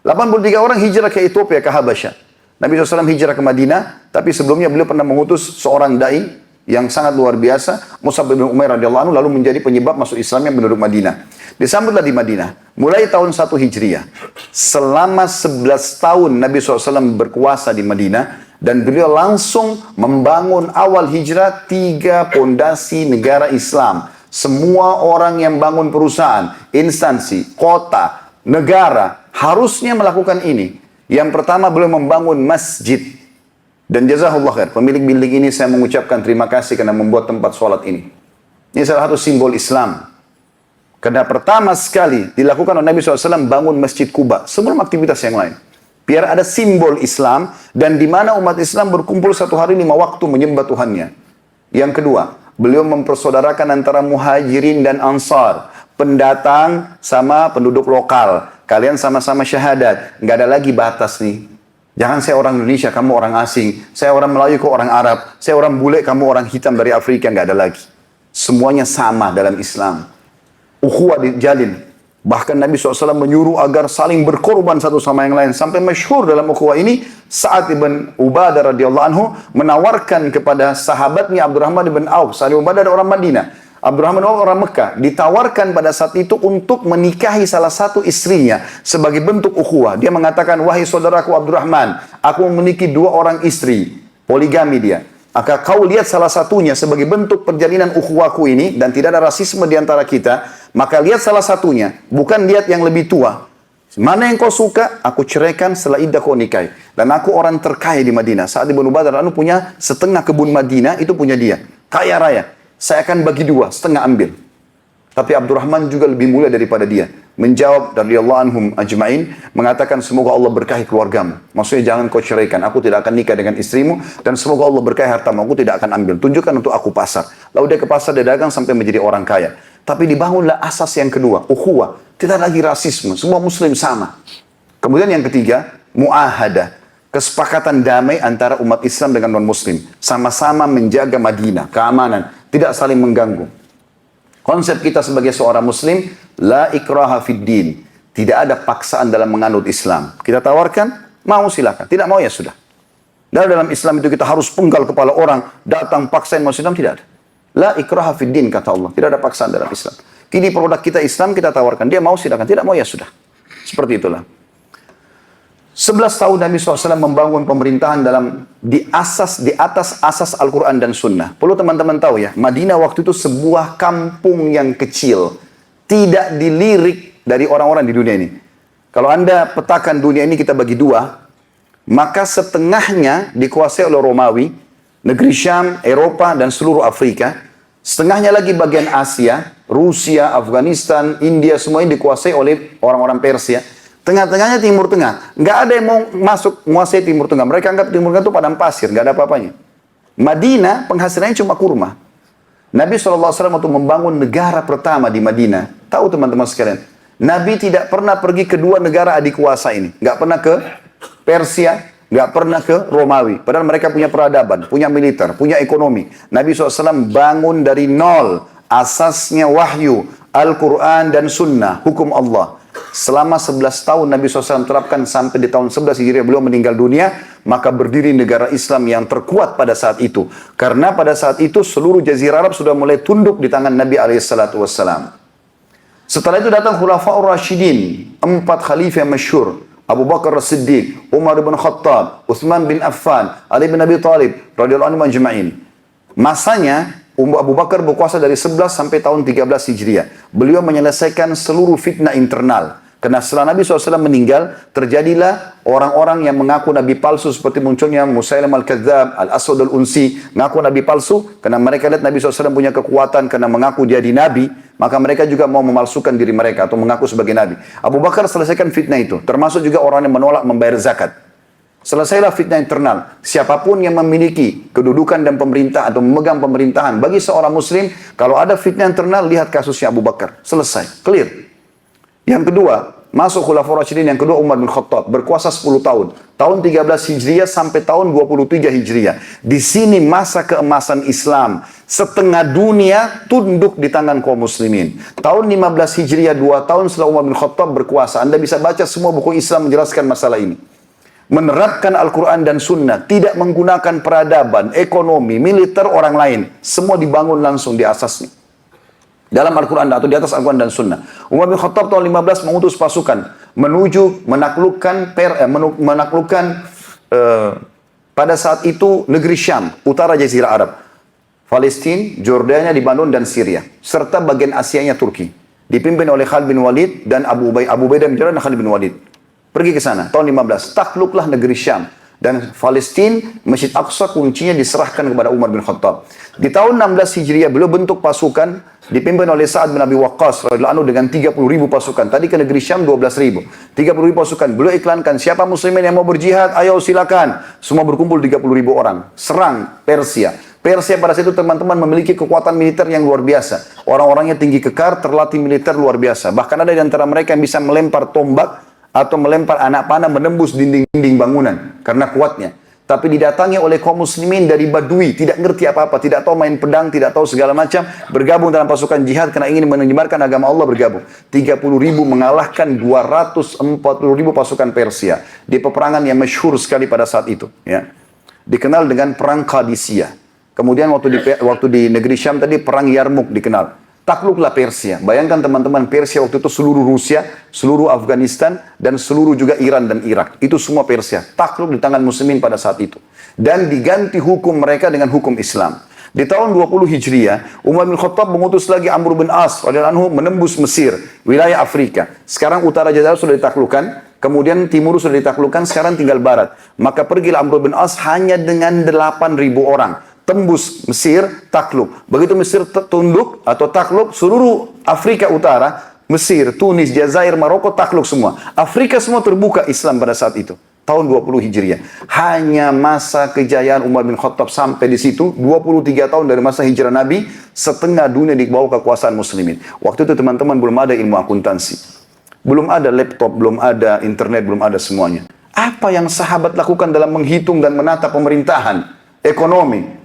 83 orang hijrah ke Ethiopia, ke Habasyah. Nabi SAW hijrah ke Madinah, tapi sebelumnya beliau pernah mengutus seorang da'i yang sangat luar biasa, Mus'ab bin Umair radhiyallahu anhu, lalu menjadi penyebab masuk Islam yang penduduk Madinah. Disambutlah di Madinah, mulai tahun 1 Hijriah. Selama 11 tahun Nabi SAW berkuasa di Madinah, dan beliau langsung membangun awal hijrah 3 pondasi negara Islam. Semua orang yang bangun perusahaan, instansi, kota, negara, harusnya melakukan ini. Yang pertama beliau membangun masjid. Dan jazakallah khair, pemilik building ini saya mengucapkan terima kasih karena membuat tempat sholat ini. Ini salah satu simbol Islam. Karena pertama sekali dilakukan oleh Nabi SAW bangun Masjid Quba sebelum aktivitas yang lain. Biar ada simbol Islam dan di mana umat Islam berkumpul 1 hari 5 waktu menyembah Tuhannya. Yang kedua, beliau mempersaudarakan antara muhajirin dan ansar. Pendatang sama penduduk lokal. Kalian sama-sama syahadat. Nggak ada lagi batas nih. Jangan saya orang Indonesia, kamu orang asing. Saya orang Melayu, kau orang Arab. Saya orang bule, kamu orang hitam dari Afrika. Nggak ada lagi. Semuanya sama dalam Islam. Ukhuwah dijalin. Bahkan Nabi SAW menyuruh agar saling berkorban satu sama yang lain. Sampai masyhur dalam ukhuwah ini, Sa'ad ibn Ubadah radhiyallahu anhu menawarkan kepada sahabatnya Abdurrahman ibn Auf. Sa'ad ibn Ubadah ada orang Madinah. Abdurrahman orang Mekah ditawarkan pada saat itu untuk menikahi salah satu istrinya sebagai bentuk ukhuwah. Dia mengatakan, wahai saudaraku Abdurrahman, aku memiliki 2 orang istri, poligami dia. Maka kau lihat salah satunya sebagai bentuk perjalinan ukhuwahku ini dan tidak ada rasisme di antara kita, maka lihat salah satunya, bukan lihat yang lebih tua. Mana yang kau suka, aku ceraikan setelah iddah kau nikahi. Dan aku orang terkaya di Madinah. Sa'ad ibn Ubadah punya setengah kebun Madinah, itu punya dia. Kaya raya. Saya akan bagi 2, setengah ambil. Tapi Abdurrahman juga lebih mulia daripada dia. Menjawab radhiyallahu anhum ajma'in, mengatakan semoga Allah berkahi keluargamu. Maksudnya jangan kau ceraikan, aku tidak akan nikah dengan istrimu, dan semoga Allah berkahi hartamu, aku tidak akan ambil. Tunjukkan untuk aku pasar. Lalu dia ke pasar, dia dagang sampai menjadi orang kaya. Tapi dibangunlah asas yang kedua, ukhuwah. Tidak lagi rasisme, semua muslim sama. Kemudian yang ketiga, mu'ahadah. Kesepakatan damai antara umat Islam dengan non-muslim. Sama-sama menjaga Madinah, keamanan. Tidak saling mengganggu. Konsep kita sebagai seorang muslim, la ikraha fid din. Tidak ada paksaan dalam menganut Islam. Kita tawarkan, mau silakan. Tidak mau ya sudah. Dan dalam Islam itu kita harus penggal kepala orang, datang paksain masuk Islam, tidak ada. La ikraha fid din kata Allah. Tidak ada paksaan dalam Islam. Kini produk kita Islam kita tawarkan. Dia mau silakan, tidak mau ya sudah. Seperti itulah. 11 tahun Nabi SAW membangun pemerintahan di atas asas Al-Quran dan Sunnah. Perlu teman-teman tahu ya, Madinah waktu itu sebuah kampung yang kecil. Tidak dilirik dari orang-orang di dunia ini. Kalau Anda petakan dunia ini kita bagi 2, maka setengahnya dikuasai oleh Romawi, negeri Syam, Eropa, dan seluruh Afrika. Setengahnya lagi bagian Asia, Rusia, Afghanistan, India, semuanya dikuasai oleh orang-orang Persia. Tengah-tengahnya Timur Tengah. Nggak ada yang mau masuk menguasai Timur Tengah. Mereka anggap Timur Tengah itu padang pasir, nggak ada apa-apanya. Madinah penghasilannya cuma kurma. Nabi SAW waktu membangun negara pertama di Madinah. Tahu teman-teman sekalian, Nabi tidak pernah pergi ke 2 negara adik kuasa ini. Nggak pernah ke Persia, nggak pernah ke Romawi. Padahal mereka punya peradaban, punya militer, punya ekonomi. Nabi SAW bangun dari nol. Asasnya wahyu, Al-Quran dan Sunnah, hukum Allah. Selama 11 tahun Nabi SAW terapkan sampai di tahun 11 Hijriah beliau meninggal dunia, maka berdiri negara Islam yang terkuat pada saat itu. Karena pada saat itu seluruh Jazirah Arab sudah mulai tunduk di tangan Nabi SAW. Setelah itu datang Khulafaur Rasyidin, 4 khalifah yang masyhur. Abu Bakar As-Siddiq, Umar bin Khattab, Uthman bin Affan, Ali bin Abi Thalib, radhiyallahu anhum ajma'in. Masanya Abu Bakar berkuasa dari 11 sampai tahun 13 Hijriah. Beliau menyelesaikan seluruh fitnah internal. Karena setelah Nabi SAW meninggal, terjadilah orang-orang yang mengaku Nabi palsu seperti munculnya Musailam al-Kadzab, Al-Aswad al-Unsi, mengaku Nabi palsu karena mereka lihat Nabi SAW punya kekuatan karena mengaku dia di Nabi, maka mereka juga mau memalsukan diri mereka atau mengaku sebagai Nabi. Abu Bakar selesaikan fitnah itu, termasuk juga orang yang menolak membayar zakat. Selesailah fitnah internal. Siapapun yang memiliki kedudukan dan pemerintah atau memegang pemerintahan bagi seorang muslim, kalau ada fitnah internal, lihat kasusnya Abu Bakar. Selesai, clear. Yang kedua, masuk Khulafaur Rasyidin yang kedua Umar bin Khattab, berkuasa 10 tahun. Tahun 13 Hijriah sampai tahun 23 Hijriah. Di sini masa keemasan Islam. Setengah dunia tunduk di tangan kaum muslimin. Tahun 15 Hijriah, 2 tahun setelah Umar bin Khattab berkuasa. Anda bisa baca semua buku Islam menjelaskan masalah ini. Menerapkan Al-Quran dan Sunnah, tidak menggunakan peradaban, ekonomi, militer orang lain. Semua dibangun langsung di asasnya. Dalam Al-Quran atau di atas Al-Quran dan Sunnah. Umar bin Khattab tahun 15 mengutus pasukan menuju menaklukkan pada saat itu negeri Syam, utara Jazirah Arab. Palestina, Jordania, Lebanon dan Syria. Serta bagian Asianya Turki. Dipimpin oleh Khalid bin Walid dan Abu Ubaidah bin Jarrah dan Khalid bin Walid. Pergi ke sana, tahun 15. Takluklah negeri Syam. Dan Palestina, Masjid Aqsa kuncinya diserahkan kepada Umar bin Khattab. Di tahun 16 Hijriah, beliau bentuk pasukan dipimpin oleh Sa'ad bin Abi Waqqas radhiyallahu anhu dengan 30.000 pasukan. Tadi ke negeri Syam 12.000. 30.000 pasukan. Beliau iklankan, siapa muslimin yang mau berjihad, ayo silakan. Semua berkumpul 30.000 orang. Serang Persia. Persia pada saat itu teman-teman memiliki kekuatan militer yang luar biasa. Orang-orangnya tinggi kekar, terlatih militer luar biasa. Bahkan ada di antara mereka yang bisa melempar tombak atau melempar anak panah menembus dinding-dinding bangunan karena kuatnya. Tapi didatangi oleh kaum muslimin dari Badui, tidak ngerti apa-apa, tidak tahu main pedang, tidak tahu segala macam, bergabung dalam pasukan jihad karena ingin menyebarkan agama Allah, bergabung. 30.000 mengalahkan 240.000 pasukan Persia di peperangan yang masyhur sekali pada saat itu, ya. Dikenal dengan perang Qadisiyah. Kemudian waktu di negeri Syam tadi perang Yarmuk dikenal. Takluklah Persia. Bayangkan teman-teman, Persia waktu itu seluruh Rusia, seluruh Afghanistan, dan seluruh juga Iran dan Irak. Itu semua Persia. Takluk di tangan muslimin pada saat itu. Dan diganti hukum mereka dengan hukum Islam. Di tahun 20 Hijriah, Umar bin Khattab mengutus lagi Amr bin As radhiyallahu anhu menembus Mesir, wilayah Afrika. Sekarang utara Jazirah sudah ditaklukkan, kemudian timur sudah ditaklukkan, sekarang tinggal barat. Maka pergilah Amr bin As hanya dengan 8.000 orang. Tembus Mesir, takluk. Begitu Mesir tunduk atau takluk, seluruh Afrika Utara, Mesir, Tunis, Jazair, Maroko takluk semua. Afrika semua terbuka Islam pada saat itu. Tahun 20 Hijriah. Hanya masa kejayaan Umar bin Khattab sampai di situ, 23 tahun dari masa hijrah Nabi, setengah dunia di bawah kekuasaan muslimin. Waktu itu teman-teman belum ada ilmu akuntansi. Belum ada laptop, belum ada internet, belum ada semuanya. Apa yang sahabat lakukan dalam menghitung dan menata pemerintahan, ekonomi?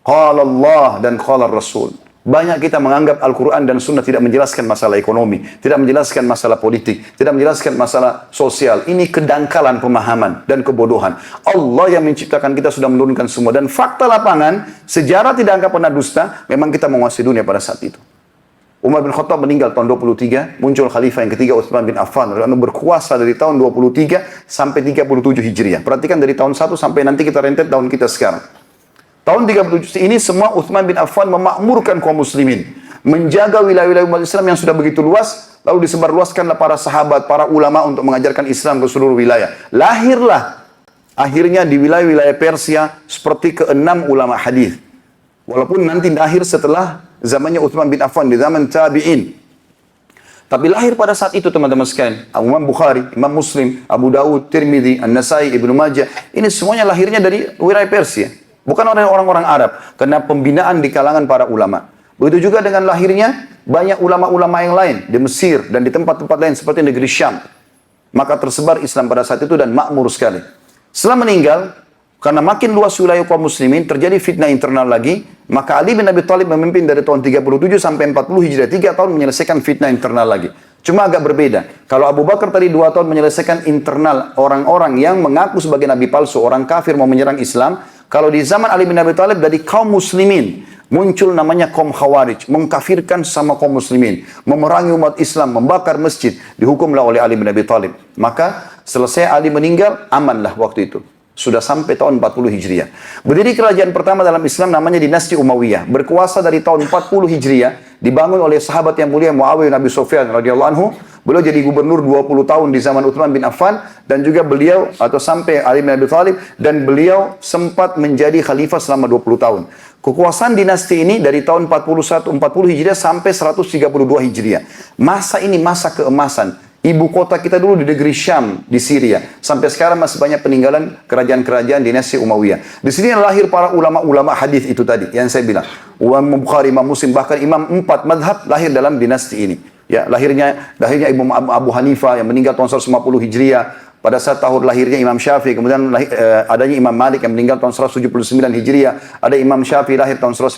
Qala Allah dan qala Rasul. Banyak kita menganggap Al-Quran dan Sunnah tidak menjelaskan masalah ekonomi, tidak menjelaskan masalah politik, tidak menjelaskan masalah sosial. Ini kedangkalan pemahaman dan kebodohan. Allah yang menciptakan kita sudah menurunkan semua. Dan fakta lapangan, sejarah tidak akan pernah dusta, memang kita menguasai dunia pada saat itu. Umar bin Khattab meninggal tahun 23, muncul khalifah yang ketiga Utsman bin Affan, lalu berkuasa dari tahun 23 sampai 37 Hijriah. Perhatikan dari tahun 1 sampai nanti kita rentet tahun kita sekarang. Tahun 37 ini semua Utsman bin Affan memakmurkan kaum muslimin. Menjaga wilayah-wilayah umat Islam yang sudah begitu luas. Lalu disebarluaskanlah para sahabat, para ulama untuk mengajarkan Islam ke seluruh wilayah. Lahirlah akhirnya di wilayah-wilayah Persia seperti ke-6 ulama hadis. Walaupun nanti lahir setelah zamannya Utsman bin Affan di zaman tabi'in. Tapi lahir pada saat itu teman-teman sekalian. Imam Bukhari, Imam Muslim, Abu Dawud, Tirmidzi, An-Nasai, Ibnu Majah. Ini semuanya lahirnya dari wilayah Persia. Bukan orang-orang Arab, karena pembinaan di kalangan para ulama. Begitu juga dengan lahirnya banyak ulama-ulama yang lain di Mesir dan di tempat-tempat lain seperti negeri Syam. Maka tersebar Islam pada saat itu dan makmur sekali. Setelah meninggal, karena makin luas wilayah kaum muslimin, terjadi fitnah internal lagi, maka Ali bin Abi Thalib memimpin dari tahun 37 sampai 40 Hijriah, 3 tahun menyelesaikan fitnah internal lagi. Cuma agak berbeda. Kalau Abu Bakar tadi 2 tahun menyelesaikan internal orang-orang yang mengaku sebagai nabi palsu, orang kafir mau menyerang Islam. Kalau di zaman Ali bin Abi Thalib dari kaum muslimin muncul namanya kaum Khawarij, mengkafirkan sama kaum muslimin, memerangi umat Islam, membakar masjid, dihukumlah oleh Ali bin Abi Thalib. Maka selesai Ali meninggal, amanlah waktu itu. Sudah sampai tahun 40 Hijriah. Berdiri kerajaan pertama dalam Islam namanya dinasti Umayyah. Berkuasa dari tahun 40 Hijriah. Dibangun oleh sahabat yang mulia Muawiyah bin Abi Sufyan radhiyallahu anhu. Beliau jadi gubernur 20 tahun di zaman Utsman bin Affan. Dan juga beliau atau sampai Ali bin Abi Thalib. Dan beliau sempat menjadi khalifah selama 20 tahun. Kekuasaan dinasti ini dari tahun 40 Hijriah sampai 132 Hijriah. Masa ini masa keemasan. Ibu kota kita dulu di negeri Syam, di Syria. Sampai sekarang masih banyak peninggalan kerajaan-kerajaan dinasti Umayyah. Di sini lahir para ulama-ulama hadis itu tadi, yang saya bilang. Imam Bukhari, Imam Muslim, bahkan imam 4 madhab lahir dalam dinasti ini. Ya, lahirnya Imam Abu Hanifah yang meninggal tahun 150 Hijriah. Pada saat tahun lahirnya Imam Syafi'i, kemudian adanya Imam Malik yang meninggal tahun 179 Hijriah, ada Imam Syafi'i lahir tahun 150,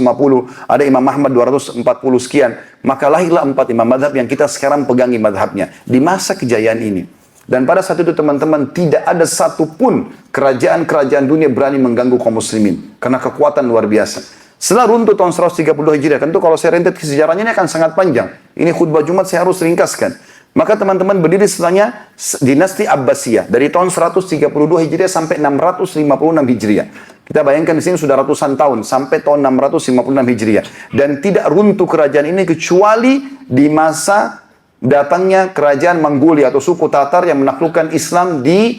ada Imam Ahmad 240 sekian. Maka lahirlah 4 imam madhab yang kita sekarang pegangi madhabnya di masa kejayaan ini. Dan pada saat itu teman-teman, tidak ada satupun kerajaan-kerajaan dunia berani mengganggu kaum muslimin. Karena kekuatan luar biasa. Setelah runtuh tahun 132 Hijriah, tentu kalau saya rentet ke sejarahnya ini akan sangat panjang. Ini khutbah Jumat saya harus ringkaskan. Maka teman-teman berdiri setelahnya dinasti Abbasiyah dari tahun 132 Hijriah sampai 656 Hijriah. Kita bayangkan di sini sudah ratusan tahun sampai tahun 656 Hijriah dan tidak runtuh kerajaan ini kecuali di masa datangnya kerajaan Mongolia atau suku Tatar yang menaklukkan Islam di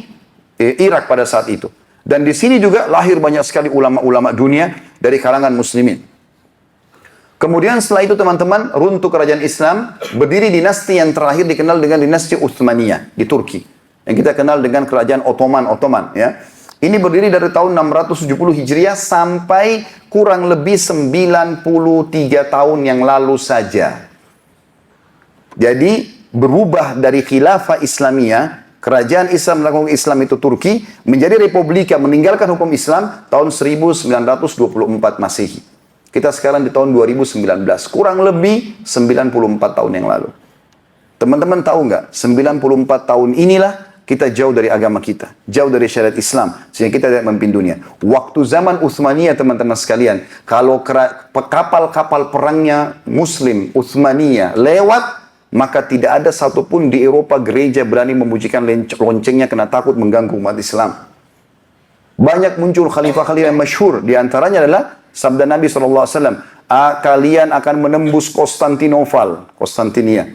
Irak pada saat itu. Dan di sini juga lahir banyak sekali ulama-ulama dunia dari kalangan muslimin. Kemudian setelah itu teman-teman, runtuh kerajaan Islam, berdiri dinasti yang terakhir dikenal dengan dinasti Utsmaniyah di Turki. Yang kita kenal dengan kerajaan Ottoman, ya. Ini berdiri dari tahun 670 Hijriah sampai kurang lebih 93 tahun yang lalu saja. Jadi berubah dari khilafah Islamiyah, kerajaan Islam melakukan Islam itu Turki, menjadi republika meninggalkan hukum Islam tahun 1924 Masehi. Kita sekarang di tahun 2019, kurang lebih 94 tahun yang lalu. Teman-teman tahu nggak, 94 tahun inilah kita jauh dari agama kita, jauh dari syariat Islam, sehingga kita tidak memimpin dunia. Waktu zaman Utsmaniyah teman-teman sekalian, kalau kapal-kapal perangnya Muslim Utsmaniyah lewat, maka tidak ada satupun di Eropa gereja berani memujikan loncengnya karena takut mengganggu umat Islam. Banyak muncul khalifah-khalifah yang masyhur, di antaranya adalah sabda Nabi SAW, kalian akan menembus Konstantinia,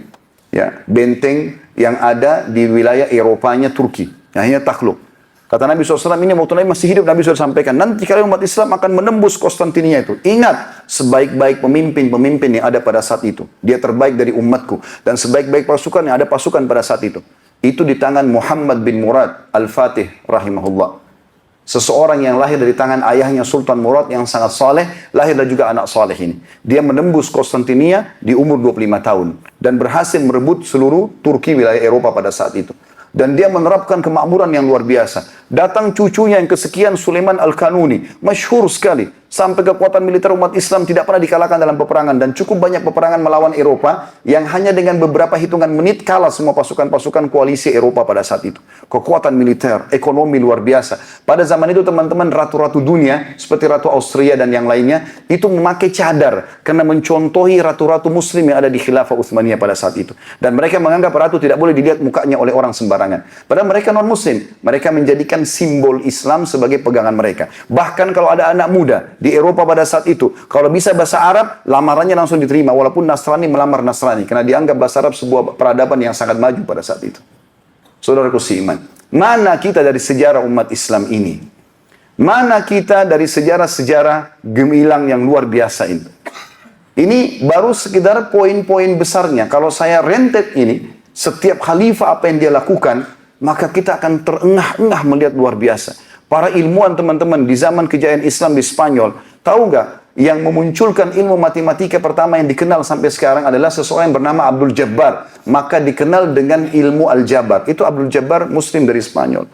ya, benteng yang ada di wilayah Eropanya Turki, yang hanya takluk. Kata Nabi SAW, ini waktu Nabi masih hidup, Nabi sudah sampaikan, nanti kalian umat Islam akan menembus Konstantinia itu. Ingat, sebaik-baik pemimpin yang ada pada saat itu. Dia terbaik dari umatku. Dan sebaik-baik pasukan yang ada pasukan pada saat itu. Itu di tangan Muhammad bin Murad Al-Fatih rahimahullah. Seseorang yang lahir dari tangan ayahnya Sultan Murad yang sangat saleh, lahirlah juga anak saleh ini. Dia menembus Konstantinia di umur 25 tahun. Dan berhasil merebut seluruh Turki wilayah Eropa pada saat itu. Dan dia menerapkan kemakmuran yang luar biasa. Datang cucunya yang kesekian, Sulaiman Al-Kanuni. Masyhur sekali. Sampai kekuatan militer umat Islam tidak pernah dikalahkan dalam peperangan. Dan cukup banyak peperangan melawan Eropa yang hanya dengan beberapa hitungan menit kalah semua pasukan-pasukan koalisi Eropa pada saat itu. Kekuatan militer, ekonomi luar biasa. Pada zaman itu teman-teman ratu-ratu dunia seperti Ratu Austria dan yang lainnya itu memakai cadar karena mencontohi ratu-ratu muslim yang ada di khilafah Utsmaniyah pada saat itu. Dan mereka menganggap ratu tidak boleh dilihat mukanya oleh orang sembarangan. Padahal mereka non-muslim. Mereka menjadikan simbol Islam sebagai pegangan mereka. Bahkan kalau ada anak muda di Eropa pada saat itu, kalau bisa bahasa Arab, lamarannya langsung diterima. Walaupun Nasrani melamar Nasrani. Karena dianggap bahasa Arab sebuah peradaban yang sangat maju pada saat itu. Saudaraku seiman, mana kita dari sejarah umat Islam ini? Mana kita dari sejarah-sejarah gemilang yang luar biasa ini? Ini baru sekedar poin-poin besarnya. Kalau saya rentet ini, setiap khalifah apa yang dia lakukan, maka kita akan terengah-engah melihat luar biasa. Para ilmuwan teman-teman di zaman kejayaan Islam di Spanyol, tahu nggak yang memunculkan ilmu matematika pertama yang dikenal sampai sekarang adalah seseorang yang bernama Abdul Jabbar. Maka dikenal dengan ilmu Al-Jabar. Itu Abdul Jabbar Muslim dari Spanyol.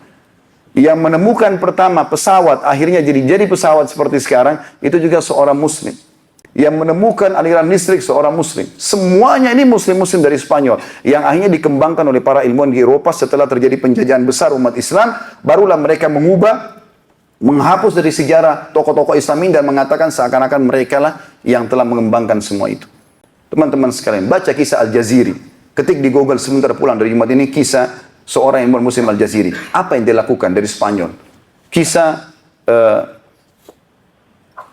Yang menemukan pertama pesawat, akhirnya jadi pesawat seperti sekarang, itu juga seorang Muslim. Yang menemukan aliran listrik seorang Muslim. Semuanya ini Muslim-Muslim dari Spanyol. Yang akhirnya dikembangkan oleh para ilmuwan di Eropa setelah terjadi penjajahan besar umat Islam. Barulah mereka mengubah, menghapus dari sejarah tokoh-tokoh Islam ini dan mengatakan seakan-akan mereka lah yang telah mengembangkan semua itu. Teman-teman sekalian, baca kisah Al-Jaziri. Ketik di Google sebentar pulang dari Jumat ini kisah seorang ilmuwan Muslim Al-Jaziri. Apa yang dia lakukan dari Spanyol? kisah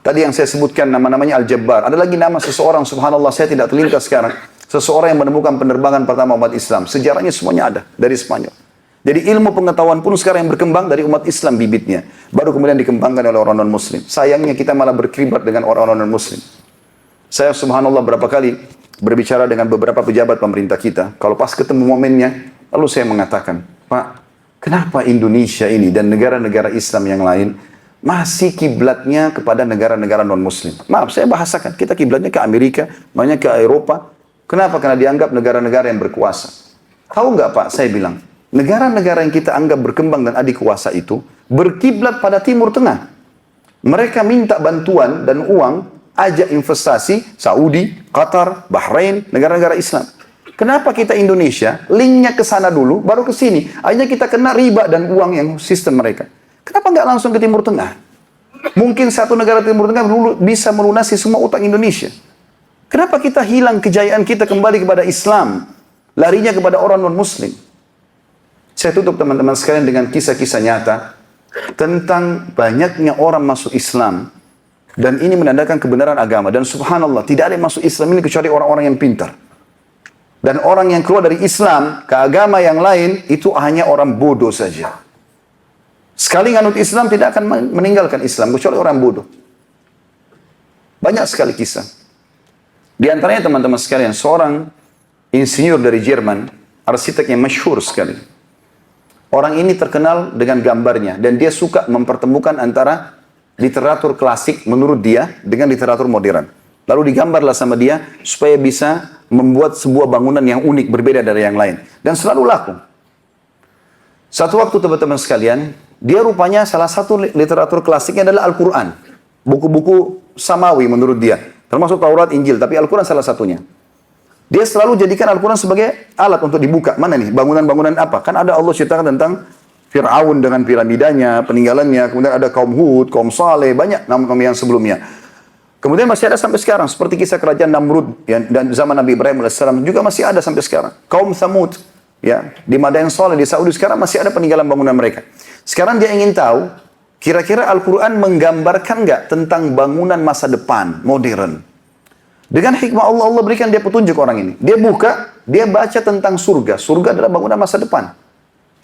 tadi yang saya sebutkan nama-namanya Al-Jabbar. Ada lagi nama seseorang, subhanallah saya tidak terlintas sekarang. Seseorang yang menemukan penerbangan pertama umat Islam. Sejarahnya semuanya ada dari Spanyol. Jadi ilmu pengetahuan pun sekarang yang berkembang dari umat Islam bibitnya. Baru kemudian dikembangkan oleh orang non-Muslim. Sayangnya kita malah berkeribat dengan orang-orang non-Muslim. Saya subhanallah berapa kali berbicara dengan beberapa pejabat pemerintah kita. Kalau pas ketemu momennya, lalu saya mengatakan, Pak, kenapa Indonesia ini dan negara-negara Islam yang lain masih kiblatnya kepada negara-negara non-Muslim? Maaf, saya bahasakan. Kita kiblatnya ke Amerika, banyak ke Eropa. Kenapa? Karena dianggap negara-negara yang berkuasa. Tahu nggak Pak, saya bilang, negara-negara yang kita anggap berkembang dan adik kuasa itu, berkiblat pada Timur Tengah. Mereka minta bantuan dan uang, ajak investasi, Saudi, Qatar, Bahrain, negara-negara Islam. Kenapa kita Indonesia, linknya ke sana dulu, baru ke sini. Akhirnya kita kena riba dan uang yang sistem mereka. Kenapa nggak langsung ke Timur Tengah? Mungkin satu negara Timur Tengah bisa melunasi semua utang Indonesia. Kenapa kita hilang kejayaan kita kembali kepada Islam? Larinya kepada orang non-Muslim. Saya tutup teman-teman sekalian dengan kisah-kisah nyata tentang banyaknya orang masuk Islam. Dan ini menandakan kebenaran agama. Dan subhanallah, tidak ada yang masuk Islam ini kecuali orang-orang yang pintar. Dan orang yang keluar dari Islam ke agama yang lain, itu hanya orang bodoh saja. Sekali nganut Islam tidak akan meninggalkan Islam, kecuali orang bodoh. Banyak sekali kisah. Di antaranya teman-teman sekalian, seorang insinyur dari Jerman, arsitek yang masyhur sekali. Orang ini terkenal dengan gambarnya, dan dia suka mempertemukan antara literatur klasik menurut dia dengan literatur modern. Lalu digambarlah sama dia supaya bisa membuat sebuah bangunan yang unik, berbeda dari yang lain. Dan selalu laku. Satu waktu teman-teman sekalian, dia rupanya salah satu literatur klasiknya adalah Al-Quran. Buku-buku Samawi menurut dia. Termasuk Taurat, Injil, tapi Al-Quran salah satunya. Dia selalu jadikan Al-Quran sebagai alat untuk dibuka. Mana nih? Bangunan-bangunan apa? Kan ada Allah ceritakan tentang Fir'aun dengan piramidanya, peninggalannya. Kemudian ada kaum Hud, kaum Saleh, banyak nama-nama yang sebelumnya. Kemudian masih ada sampai sekarang. Seperti kisah kerajaan Namrud dan zaman Nabi Ibrahim AS juga masih ada sampai sekarang. Kaum Thamud, ya, di Madain Saleh, di Saudi sekarang masih ada peninggalan bangunan mereka. Sekarang dia ingin tahu, kira-kira Al-Quran menggambarkan nggak tentang bangunan masa depan, modern. Dengan hikmah Allah, Allah berikan dia petunjuk orang ini. Dia buka, dia baca tentang surga. Surga adalah bangunan masa depan.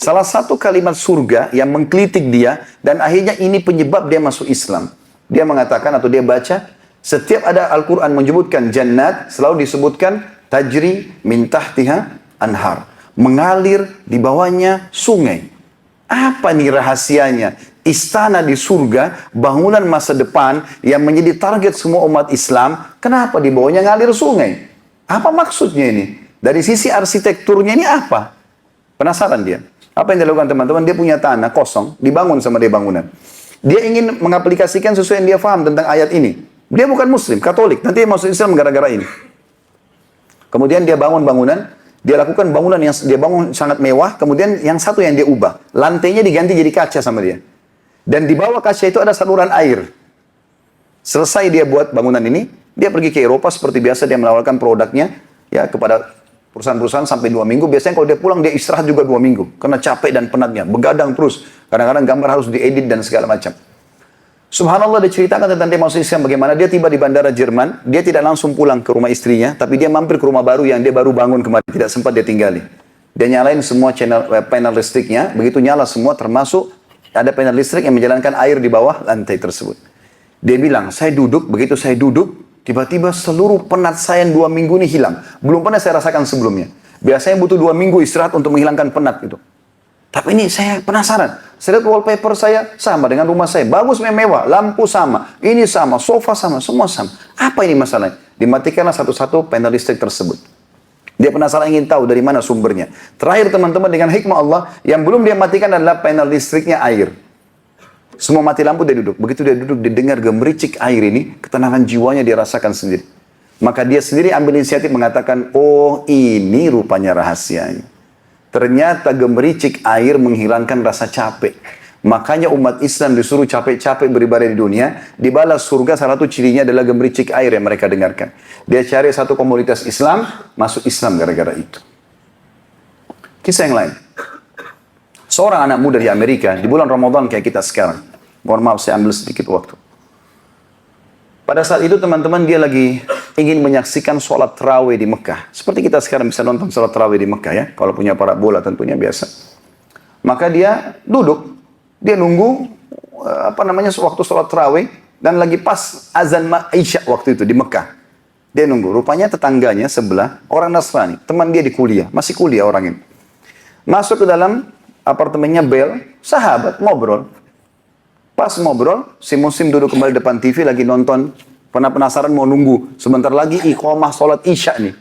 Salah satu kalimat surga yang mengkritik dia, dan akhirnya ini penyebab dia masuk Islam. Dia mengatakan atau dia baca, setiap ada Al-Quran menyebutkan jannat, selalu disebutkan tajri min tahtiha anhar. Mengalir di bawahnya sungai. Apa nih rahasianya? Istana di surga, bangunan masa depan yang menjadi target semua umat Islam. Kenapa di bawahnya ngalir sungai? Apa maksudnya ini? Dari sisi arsitekturnya ini apa? Penasaran dia. Apa yang dilakukan teman-teman? Dia punya tanah kosong, dibangun sama dia bangunan. Dia ingin mengaplikasikan sesuai yang dia paham tentang ayat ini. Dia bukan Muslim, Katolik. Nanti dia masuk Islam gara-gara ini. Kemudian dia bangun bangunan. Dia lakukan bangunan yang dia bangun sangat mewah. Kemudian yang satu yang dia ubah. Lantainya diganti jadi kaca sama dia. Dan di bawah kaca itu ada saluran air. Selesai dia buat bangunan ini, dia pergi ke Eropa seperti biasa, dia menawarkan produknya ya kepada perusahaan-perusahaan sampai 2 minggu. Biasanya kalau dia pulang, dia istirahat juga 2 minggu. Karena capek dan penatnya, begadang terus. Kadang-kadang gambar harus diedit dan segala macam. Subhanallah, dia ceritakan tentang dia masuk Islam bagaimana. Dia tiba di bandara Jerman, dia tidak langsung pulang ke rumah istrinya, tapi dia mampir ke rumah baru yang dia baru bangun kemarin, tidak sempat dia tinggali. Dia nyalain semua panel listriknya, begitu nyala semua termasuk ada panel listrik yang menjalankan air di bawah lantai tersebut. Dia bilang, saya duduk, begitu saya duduk, tiba-tiba seluruh penat saya yang 2 minggu ini hilang. Belum pernah saya rasakan sebelumnya. Biasanya butuh 2 minggu istirahat untuk menghilangkan penat gitu. Tapi ini saya penasaran. Saya lihat wallpaper saya sama dengan rumah saya. Bagus, mewah, lampu sama, ini sama, sofa sama, semua sama. Apa ini masalahnya? Dimatikanlah satu-satu panel listrik tersebut. Dia penasaran ingin tahu dari mana sumbernya. Terakhir teman-teman, dengan hikmah Allah, yang belum dia matikan adalah panel listriknya air. Semua mati lampu, dia duduk. Begitu dia duduk, didengar gemericik air ini, ketenangan jiwanya dia rasakan sendiri. Maka dia sendiri ambil inisiatif mengatakan, oh ini rupanya rahasianya. Ternyata gemericik air menghilangkan rasa capek. Makanya umat Islam disuruh capek-capek beribadah di dunia, dibalas surga. Salah satu cirinya adalah gemericik air yang mereka dengarkan. Dia cari satu komunitas Islam, masuk Islam gara-gara itu. Kisah yang lain. Seorang anak muda di Amerika, di bulan Ramadan kayak kita sekarang. Mohon maaf, saya ambil sedikit waktu. Pada saat itu teman-teman dia lagi ingin menyaksikan sholat tarawih di Mekah. Seperti kita sekarang bisa nonton sholat tarawih di Mekah ya. Kalau punya parabola tentunya biasa. Maka dia duduk. Dia nunggu waktu sholat tarawih. Dan lagi pas azan Isya waktu itu di Mekah. Dia nunggu. Rupanya tetangganya sebelah orang Nasrani. Teman dia di kuliah. Masih kuliah orang ini. Masuk ke dalam apartemennya bel. Sahabat ngobrol. Pas ngobrol, si muslim duduk kembali depan TV lagi nonton. Pernah penasaran mau nunggu. Sebentar lagi iqamah sholat Isya nih.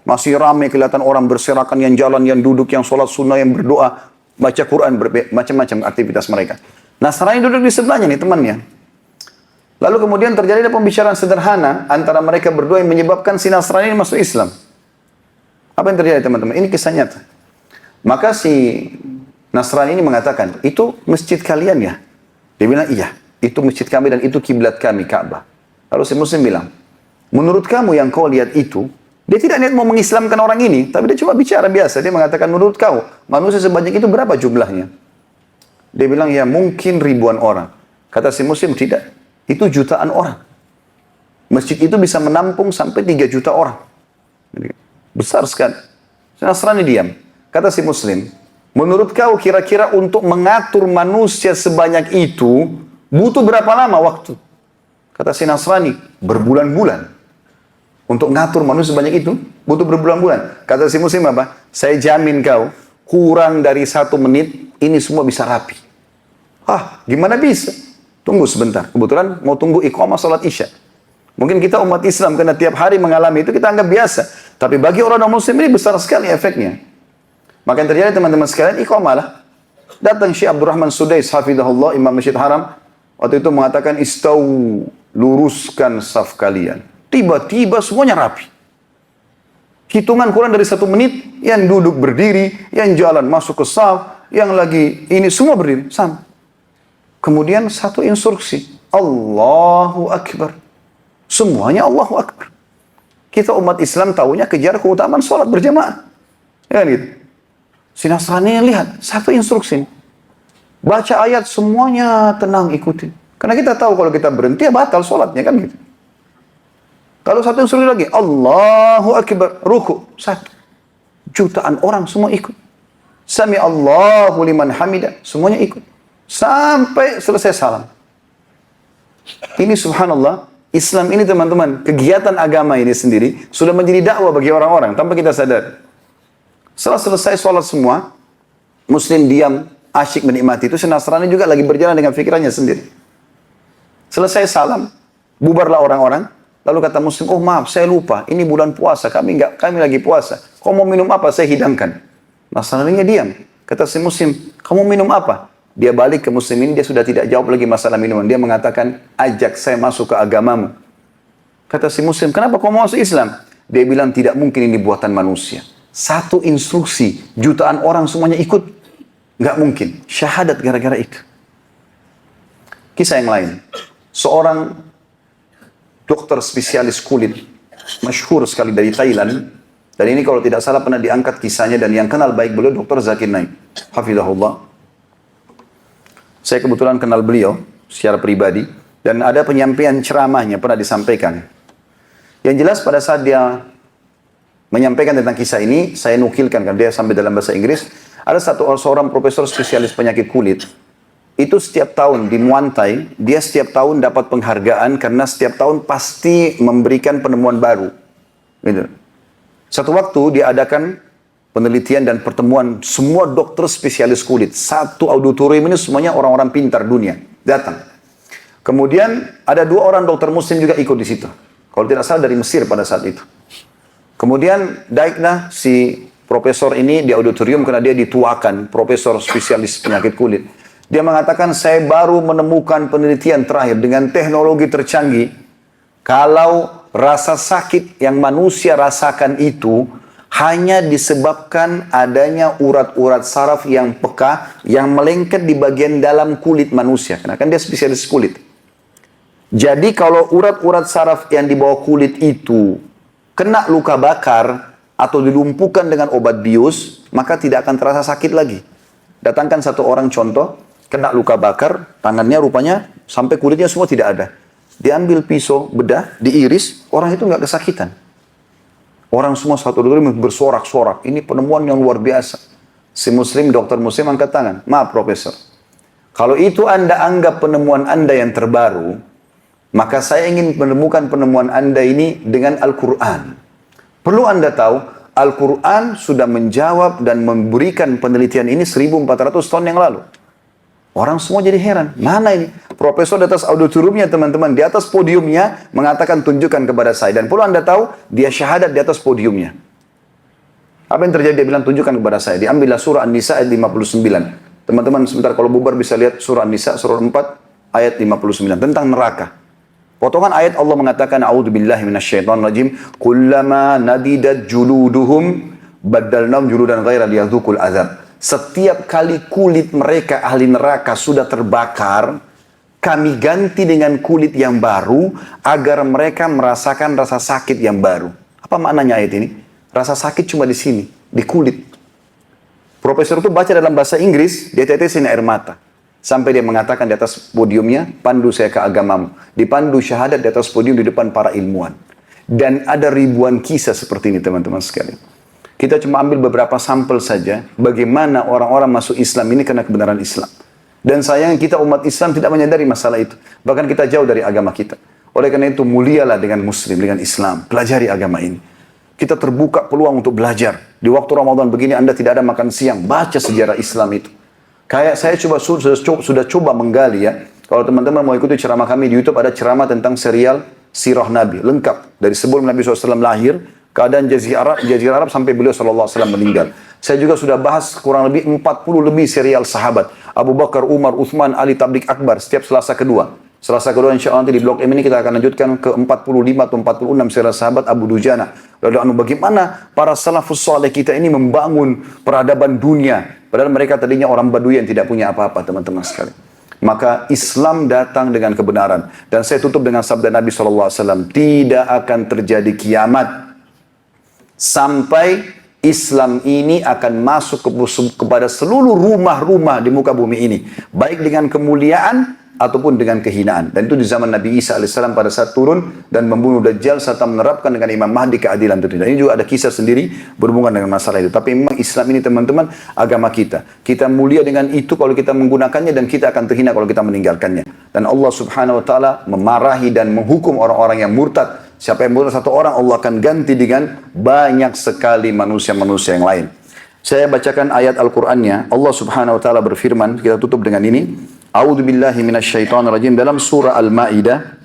Masih ramai kelihatan orang berserakan yang jalan, yang duduk, yang sholat sunnah, yang berdoa. Baca Quran, macam-macam aktivitas mereka. Nasrani duduk di sebelahnya nih temannya. Lalu kemudian terjadi pembicaraan sederhana antara mereka berdua yang menyebabkan si Nasrani masuk Islam. Apa yang terjadi teman-teman? Ini kisah nyata. Maka si Nasrani ini mengatakan, itu masjid kalian ya? Dia bilang, iya, itu masjid kami dan itu kiblat kami, Ka'bah. Lalu si muslim bilang, menurut kamu yang kau lihat itu, dia tidak niat mau mengislamkan orang ini, tapi dia cuma bicara biasa. Dia mengatakan, menurut kau, manusia sebanyak itu berapa jumlahnya? Dia bilang, ya mungkin ribuan orang. Kata si muslim, tidak, itu jutaan orang. Masjid itu bisa menampung sampai 3 juta orang. Besar sekali. Nasrani diam. Kata si muslim, menurut kau kira-kira untuk mengatur manusia sebanyak itu butuh berapa lama waktu? Kata si Nasrani, berbulan-bulan. Untuk ngatur manusia sebanyak itu butuh berbulan-bulan. Kata si muslim apa? Saya jamin kau, kurang dari 1 menit ini semua bisa rapi. Gimana bisa? Tunggu sebentar. Kebetulan mau tunggu iqamah salat Isya. Mungkin kita umat Islam karena tiap hari mengalami itu kita anggap biasa. Tapi bagi orang non-muslim ini besar sekali efeknya. Maka yang terjadi teman-teman sekalian, iqamah lah. Datang Syekh Abdurrahman Sudais, hafidhahullah, Imam Masjid Haram. Waktu itu mengatakan, istawu, luruskan saf kalian. Tiba-tiba semuanya rapi. Hitungan kurang dari 1 menit, yang duduk berdiri, yang jalan masuk ke saf, yang lagi ini semua berdiri. Sama. Kemudian satu instruksi. Allahu Akbar. Semuanya Allahu Akbar. Kita umat Islam tahunya kejar keutamaan sholat berjamaah. Ya gitu. Si Nasrani lihat, satu instruksi. Baca ayat semuanya tenang ikutin. Karena kita tahu kalau kita berhenti ya batal sholatnya kan gitu. Kalau satu instruksi lagi, Allahu Akbar, ruku. 1. Jutaan orang semua ikut. Sami Allahu liman hamidah, semuanya ikut. Sampai selesai salam. Ini subhanallah, Islam ini teman-teman, kegiatan agama ini sendiri sudah menjadi dakwah bagi orang-orang tanpa kita sadar. Setelah selesai sholat semua, muslim diam, asyik menikmati itu. Si Nasrani juga lagi berjalan dengan pikirannya sendiri. Selesai salam, bubarlah orang-orang. Lalu kata muslim, oh maaf saya lupa, ini bulan puasa, kami lagi puasa. Kau mau minum apa? Saya hidangkan. Nasraninya diam. Kata si muslim, kamu minum apa? Dia balik ke muslim ini, dia sudah tidak jawab lagi masalah minuman. Dia mengatakan, ajak saya masuk ke agamamu. Kata si muslim, kenapa kau mau masuk Islam? Dia bilang, tidak mungkin ini buatan manusia. 1 instruksi, jutaan orang semuanya ikut. Nggak mungkin. Syahadat gara-gara itu. Kisah yang lain. Seorang dokter spesialis kulit, masyhur sekali dari Thailand. Dan ini kalau tidak salah pernah diangkat kisahnya dan yang kenal baik beliau Dr. Zakir Naik. Hafizahullah. Saya kebetulan kenal beliau secara pribadi. Dan ada penyampaian ceramahnya pernah disampaikan. Yang jelas pada saat dia menyampaikan tentang kisah ini, saya nukilkan kan dia sampai dalam bahasa Inggris. Ada seorang profesor spesialis penyakit kulit. Itu setiap tahun di Muay Thai, dia setiap tahun dapat penghargaan karena setiap tahun pasti memberikan penemuan baru. Gitu. Satu waktu dia adakan penelitian dan pertemuan semua dokter spesialis kulit. Satu auditorium ini semuanya orang-orang pintar dunia datang. Kemudian ada 2 orang dokter muslim juga ikut di situ. Kalau tidak salah dari Mesir pada saat itu. Kemudian naiklah si profesor ini di auditorium karena dia dituakan, profesor spesialis penyakit kulit. Dia mengatakan, saya baru menemukan penelitian terakhir dengan teknologi tercanggih. Kalau rasa sakit yang manusia rasakan itu hanya disebabkan adanya urat-urat saraf yang peka, yang melengket di bagian dalam kulit manusia. Karena kan dia spesialis kulit. Jadi kalau urat-urat saraf yang di bawah kulit itu kena luka bakar atau dilumpuhkan dengan obat bius, maka tidak akan terasa sakit lagi. Datangkan satu orang contoh, kena luka bakar, tangannya rupanya sampai kulitnya semua tidak ada. Diambil pisau, bedah, diiris, orang itu nggak kesakitan. Orang semua satu dulu bersorak-sorak. Ini penemuan yang luar biasa. Si muslim, dokter muslim angkat tangan. Maaf profesor. Kalau itu Anda anggap penemuan Anda yang terbaru, maka saya ingin menemukan penemuan Anda ini dengan Al-Quran. Perlu Anda tahu, Al-Quran sudah menjawab dan memberikan penelitian ini 1400 tahun yang lalu. Orang semua jadi heran, mana ini? Profesor di atas auditoriumnya teman-teman, di atas podiumnya mengatakan tunjukkan kepada saya. Dan perlu Anda tahu, dia syahadat di atas podiumnya. Apa yang terjadi? Dia bilang tunjukkan kepada saya. Diambillah surah An-Nisa ayat 59. Teman-teman sebentar kalau bubar bisa lihat surah An-Nisa, surah 4 ayat 59. Tentang neraka. Potongan ayat Allah mengatakan, A'udzubillahi minasyaitonirrajim, Kullama nadidat juluduhum, baddalnahum juludan ghaira liyadzuqul azab. Setiap kali kulit mereka ahli neraka sudah terbakar, kami ganti dengan kulit yang baru agar mereka merasakan rasa sakit yang baru. Apa maknanya ayat ini? Rasa sakit cuma di sini, di kulit. Profesor itu baca dalam bahasa Inggris, dia tetesin air mata. Sampai dia mengatakan di atas podiumnya, pandu saya ke agamamu. Dipandu syahadat di atas podium di depan para ilmuwan. Dan ada ribuan kisah seperti ini teman-teman sekalian. Kita cuma ambil beberapa sampel saja bagaimana orang-orang masuk Islam ini karena kebenaran Islam. Dan sayang kita umat Islam tidak menyadari masalah itu. Bahkan kita jauh dari agama kita. Oleh karena itu mulialah dengan Muslim, dengan Islam. Pelajari agama ini. Kita terbuka peluang untuk belajar. Di waktu Ramadan begini Anda tidak ada makan siang. Baca sejarah Islam itu. Kayak saya sudah coba menggali ya. Kalau teman-teman mau ikuti ceramah kami di YouTube, ada ceramah tentang serial Sirah Nabi. Lengkap. Dari sebelum Nabi SAW lahir, keadaan Jazirah Arab sampai beliau SAW meninggal. Saya juga sudah bahas kurang lebih 40 lebih serial sahabat. Abu Bakar, Umar, Uthman, Ali, Tablik Akbar setiap Selasa kedua. Selasa kedua insya Allah nanti di blog M ini kita akan lanjutkan ke 45 atau 46 serial sahabat Abu Dujana. Lalu bagaimana para salafus saleh kita ini membangun peradaban dunia. Padahal mereka tadinya orang Baduy yang tidak punya apa-apa teman-teman sekalian. Maka Islam datang dengan kebenaran. Dan saya tutup dengan sabda Nabi SAW. Tidak akan terjadi kiamat sampai Islam ini akan masuk kepada seluruh rumah-rumah di muka bumi ini. Baik dengan kemuliaan ataupun dengan kehinaan. Dan itu di zaman Nabi Isa AS pada saat turun dan membunuh Dajjal serta menerapkan dengan Imam Mahdi keadilan tentunya. Ini juga ada kisah sendiri berhubungan dengan masalah itu. Tapi memang Islam ini teman-teman agama kita. Kita mulia dengan itu kalau kita menggunakannya dan kita akan terhina kalau kita meninggalkannya. Dan Allah Subhanahu wa taala memarahi dan menghukum orang-orang yang murtad. Siapa yang murtad satu orang, Allah akan ganti dengan banyak sekali manusia-manusia yang lain. Saya bacakan ayat Al-Qur'annya. Allah Subhanahu wa taala berfirman, kita tutup dengan ini. A'udzubillahi minasyaitonirrajim dalam surah Al-Maidah.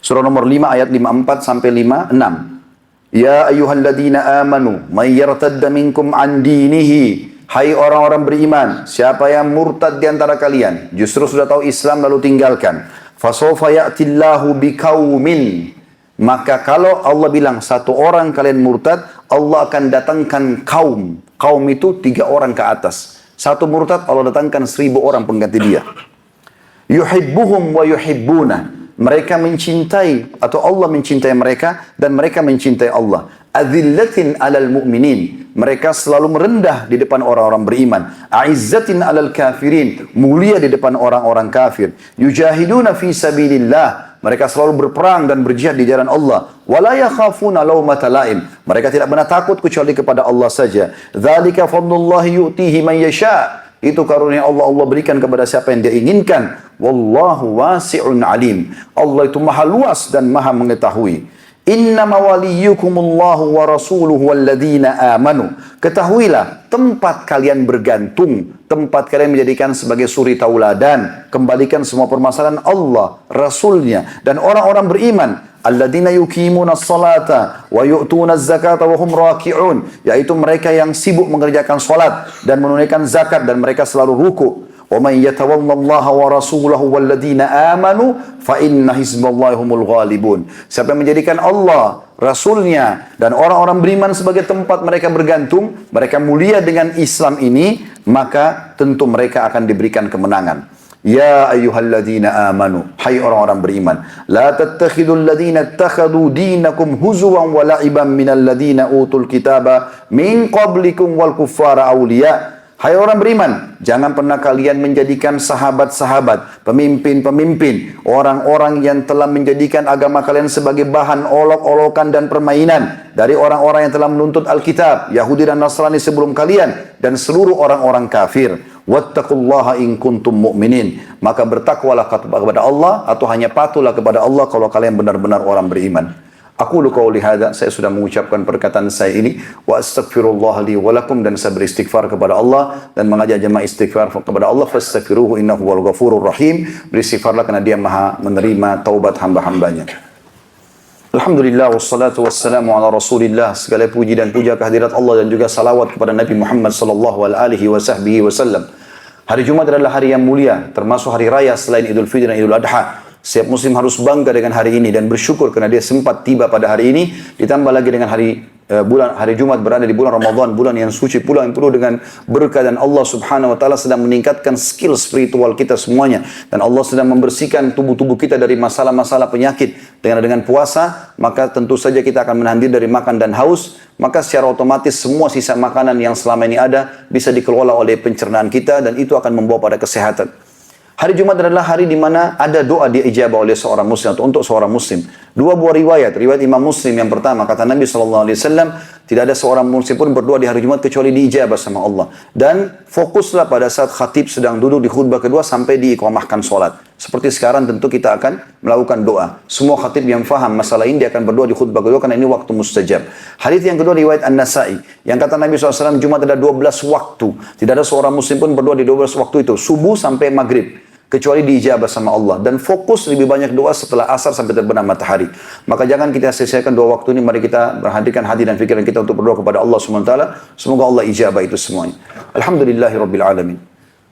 Surah nomor 5 ayat 54 sampai 56. Ya ayyuhalladzina amanu may yartadda minkum an dinihi. Hai orang-orang beriman, siapa yang murtad di antara kalian, justru sudah tahu Islam lalu tinggalkan. Fasawfa ya'tillahu biqaumin. Maka kalau Allah bilang satu orang kalian murtad, Allah akan datangkan kaum. Kaum itu 3 orang ke atas. Satu murtad Allah datangkan 1000 orang pengganti dia. Yuhibbuhum wa yuhibbuna. Mereka mencintai atau Allah mencintai mereka dan mereka mencintai Allah. Adzillatin 'alal mu'minin. Mereka selalu merendah di depan orang-orang beriman. A'izzatin 'alal kafirin. Mulia di depan orang-orang kafir. Yujahiduna fi sabilillah. Mereka selalu berperang dan berjihad di jalan Allah. Wala yakhafuna laumata laim. Mereka tidak pernah takut kecuali kepada Allah saja. Dzalika fadlullahi yu'tihi man yasha. Itu karunia Allah, Allah berikan kepada siapa yang dia inginkan. Wallahu wasi'un alim. Allah itu maha luas dan maha mengetahui. Innama waliyukumullahu wa rasuluhu walladzina amanu. Ketahuilah tempat kalian bergantung, tempat kalian menjadikan sebagai suri tauladan, kembalikan semua permasalahan Allah, Rasulnya dan orang-orang beriman. Alladzina yuqimuna as-salata wa yu'tuna az-zakata wa hum raki'un, yaitu mereka yang sibuk mengerjakan salat dan menunaikan zakat dan mereka selalu ruku'. Wa man yatawallallaha wa rasulahu walladzina amanu fa inna hizballahi humul ghalibun. Siapa yang menjadikan Allah, Rasulnya dan orang-orang beriman sebagai tempat mereka bergantung, mereka mulia dengan Islam ini, maka tentu mereka akan diberikan kemenangan. Ya ayyuhalladzina amanu, hai orang-orang beriman, la tattakhidul ladzina ittakhadhu dinakum huzuwan wa la'iban minal ladzina utul kitaba min qablikum wal kuffara awliya. Hai orang beriman, jangan pernah kalian menjadikan sahabat-sahabat, pemimpin-pemimpin, orang-orang yang telah menjadikan agama kalian sebagai bahan olok-olokan dan permainan dari orang-orang yang telah menuntut Alkitab, Yahudi dan Nasrani sebelum kalian, dan seluruh orang-orang kafir. Wattaqullaha in kuntum mu'minin. Maka bertakwalah kepada Allah, atau hanya patuhlah kepada Allah kalau kalian benar-benar orang beriman. Aku qauli hadza, saya sudah mengucapkan perkataan saya ini, wa astaghfirullah li wa lakum, dan saya beristighfar kepada Allah dan mengajak jemaah istighfar kepada Allah. Fastaghfiruhu innahu wal ghafurur rahim. Beristighfarlah karena Dia Maha menerima taubat hamba-hambanya. Alhamdulillah wassalatu wassalamu ala Rasulillah. Segala puji dan puja kehadirat Allah dan juga salawat kepada Nabi Muhammad sallallahu alaihi wasallam. Hari Jumat adalah hari yang mulia, termasuk hari raya selain Idul Fitri dan Idul Adha. Setiap muslim harus bangga dengan hari ini dan bersyukur karena dia sempat tiba pada hari ini, ditambah lagi dengan hari Jumat berada di bulan Ramadan, bulan yang suci pula yang penuh dengan berkah, dan Allah Subhanahu wa taala sedang meningkatkan skill spiritual kita semuanya, dan Allah sedang membersihkan tubuh-tubuh kita dari masalah-masalah penyakit. Dengan puasa, maka tentu saja kita akan menahan diri dari makan dan haus, maka secara otomatis semua sisa makanan yang selama ini ada bisa dikelola oleh pencernaan kita, dan itu akan membawa pada kesehatan. Hari Jumat adalah hari di mana ada doa diijabah oleh seorang muslim atau untuk seorang muslim. Dua buah riwayat Imam Muslim yang pertama, kata Nabi SAW, tidak ada seorang muslim pun berdoa di hari Jumat kecuali diijabah sama Allah. Dan fokuslah pada saat khatib sedang duduk di khutbah kedua sampai diiqamahkan sholat. Seperti sekarang tentu kita akan melakukan doa. Semua khatib yang faham masalah ini dia akan berdoa di khutbah kedua karena ini waktu mustajab. Hadits yang kedua riwayat An-Nasai yang kata Nabi SAW, Jumat ada 12 waktu. Tidak ada seorang muslim pun berdoa di 12 waktu itu, subuh sampai maghrib, kecuali diijabah sama Allah, dan fokus lebih banyak doa setelah asar sampai terbenam matahari. Maka jangan kita sia-siakan dua waktu ini. Mari kita berhentikan hati dan pikiran kita untuk berdoa kepada Allah SWT. Semoga Allah ijabah itu semuanya. Alhamdulillahirabbil alamin.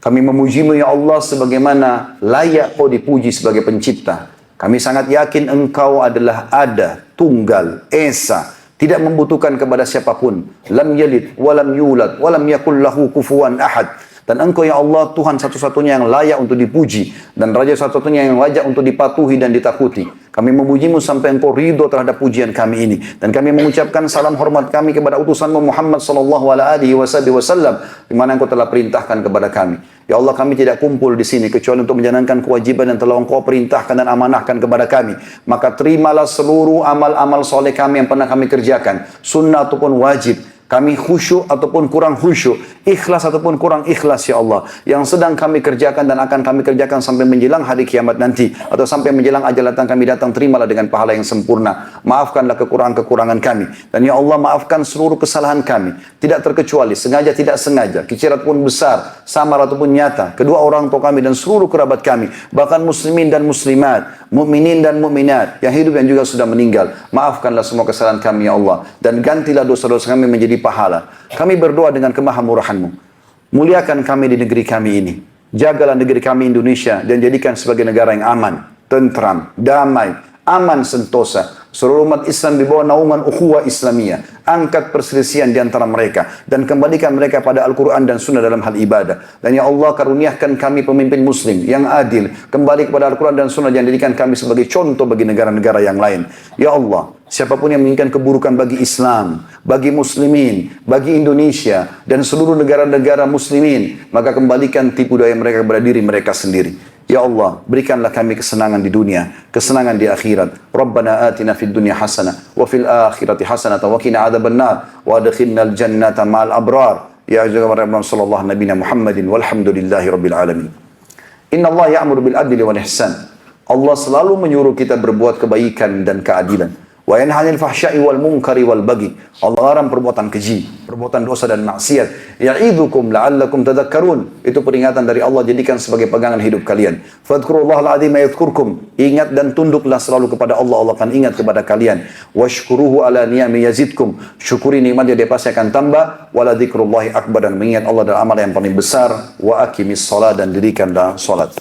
Kami memuji-Mu ya Allah sebagaimana layak Kau dipuji sebagai pencipta. Kami sangat yakin Engkau adalah ada, tunggal, esa, tidak membutuhkan kepada siapapun. Lam yalid walam yulad walam yakul lahu kufuwan ahad. Dan Engkau ya Allah Tuhan satu-satunya yang layak untuk dipuji, dan Raja satu-satunya yang layak untuk dipatuhi dan ditakuti. Kami memuji-Mu sampai Engkau ridho terhadap pujian kami ini, dan kami mengucapkan salam hormat kami kepada utusan-Mu Muhammad sallallahu alaihi wasallam, di mana Engkau telah perintahkan kepada kami. Ya Allah, kami tidak kumpul di sini kecuali untuk menjalankan kewajiban yang telah Engkau perintahkan dan amanahkan kepada kami. Maka terimalah seluruh amal-amal soleh kami yang pernah kami kerjakan, sunnah ataupun wajib. Kami khusyuk ataupun kurang khusyuk, ikhlas ataupun kurang ikhlas ya Allah, yang sedang kami kerjakan dan akan kami kerjakan sampai menjelang hari kiamat nanti, atau sampai menjelang ajal datang kami datang, terimalah dengan pahala yang sempurna. Maafkanlah kekurangan-kekurangan kami, dan ya Allah maafkan seluruh kesalahan kami, tidak terkecuali, sengaja tidak sengaja, kecil ataupun besar, samar ataupun nyata, kedua orang tua kami dan seluruh kerabat kami, bahkan muslimin dan muslimat, mukminin dan mukminat, yang hidup yang juga sudah meninggal. Maafkanlah semua kesalahan kami ya Allah, dan gantilah dosa-dosa kami menjadi pahala. Kami berdoa dengan kemahamurahan-Mu. Muliakan kami di negeri kami ini. Jagalah negeri kami Indonesia dan jadikan sebagai negara yang aman, tentram, damai, aman sentosa. Seluruh umat Islam di bawah naungan ukhuwah Islamiyah. Angkat perselisihan di antara mereka dan kembalikan mereka pada Al-Quran dan Sunnah dalam hal ibadah. Dan ya Allah, karuniakan kami pemimpin muslim yang adil, kembali kepada Al-Quran dan Sunnah, yang jadikan kami sebagai contoh bagi negara-negara yang lain. Ya Allah, siapapun yang menginginkan keburukan bagi Islam, bagi muslimin, bagi Indonesia dan seluruh negara-negara muslimin, maka kembalikan tipu daya mereka kepada diri mereka sendiri. Ya Allah, berikanlah kami kesenangan di dunia, kesenangan di akhirat. Rabbana atina fid dunya hasanah wa fil akhirati hasanah wa qina adzabannar wa adkhilnal jannata ma'al abrar. Ya Rabbana sallallahu nabiyana Muhammadin walhamdulillahi rabbil alamin. Innallaha ya'muru bil adli wal ihsan. Allah selalu menyuruh kita berbuat kebaikan dan keadilan. Wa yanha 'anil fahsya'i wal munkari wal baghi. Allah larang perbuatan keji, perbuatan dosa dan maksiat. Ya'idzukum la'allakum tadhakkarun. Itu peringatan dari Allah, jadikan sebagai pegangan hidup kalian. Fadhkurullahal 'azima yadhkurkum. Ingat dan tunduklah selalu kepada Allah, Allah akan ingat kepada kalian. Washkuruhu ala niyami yazidkum. Syukuri nikmatnya, dia pasti akan tambah. Wala dzikrullahi akbar, dan mengingat Allah adalah amal yang paling besar. Wa aqimis shalah, dan dirikanlah salat.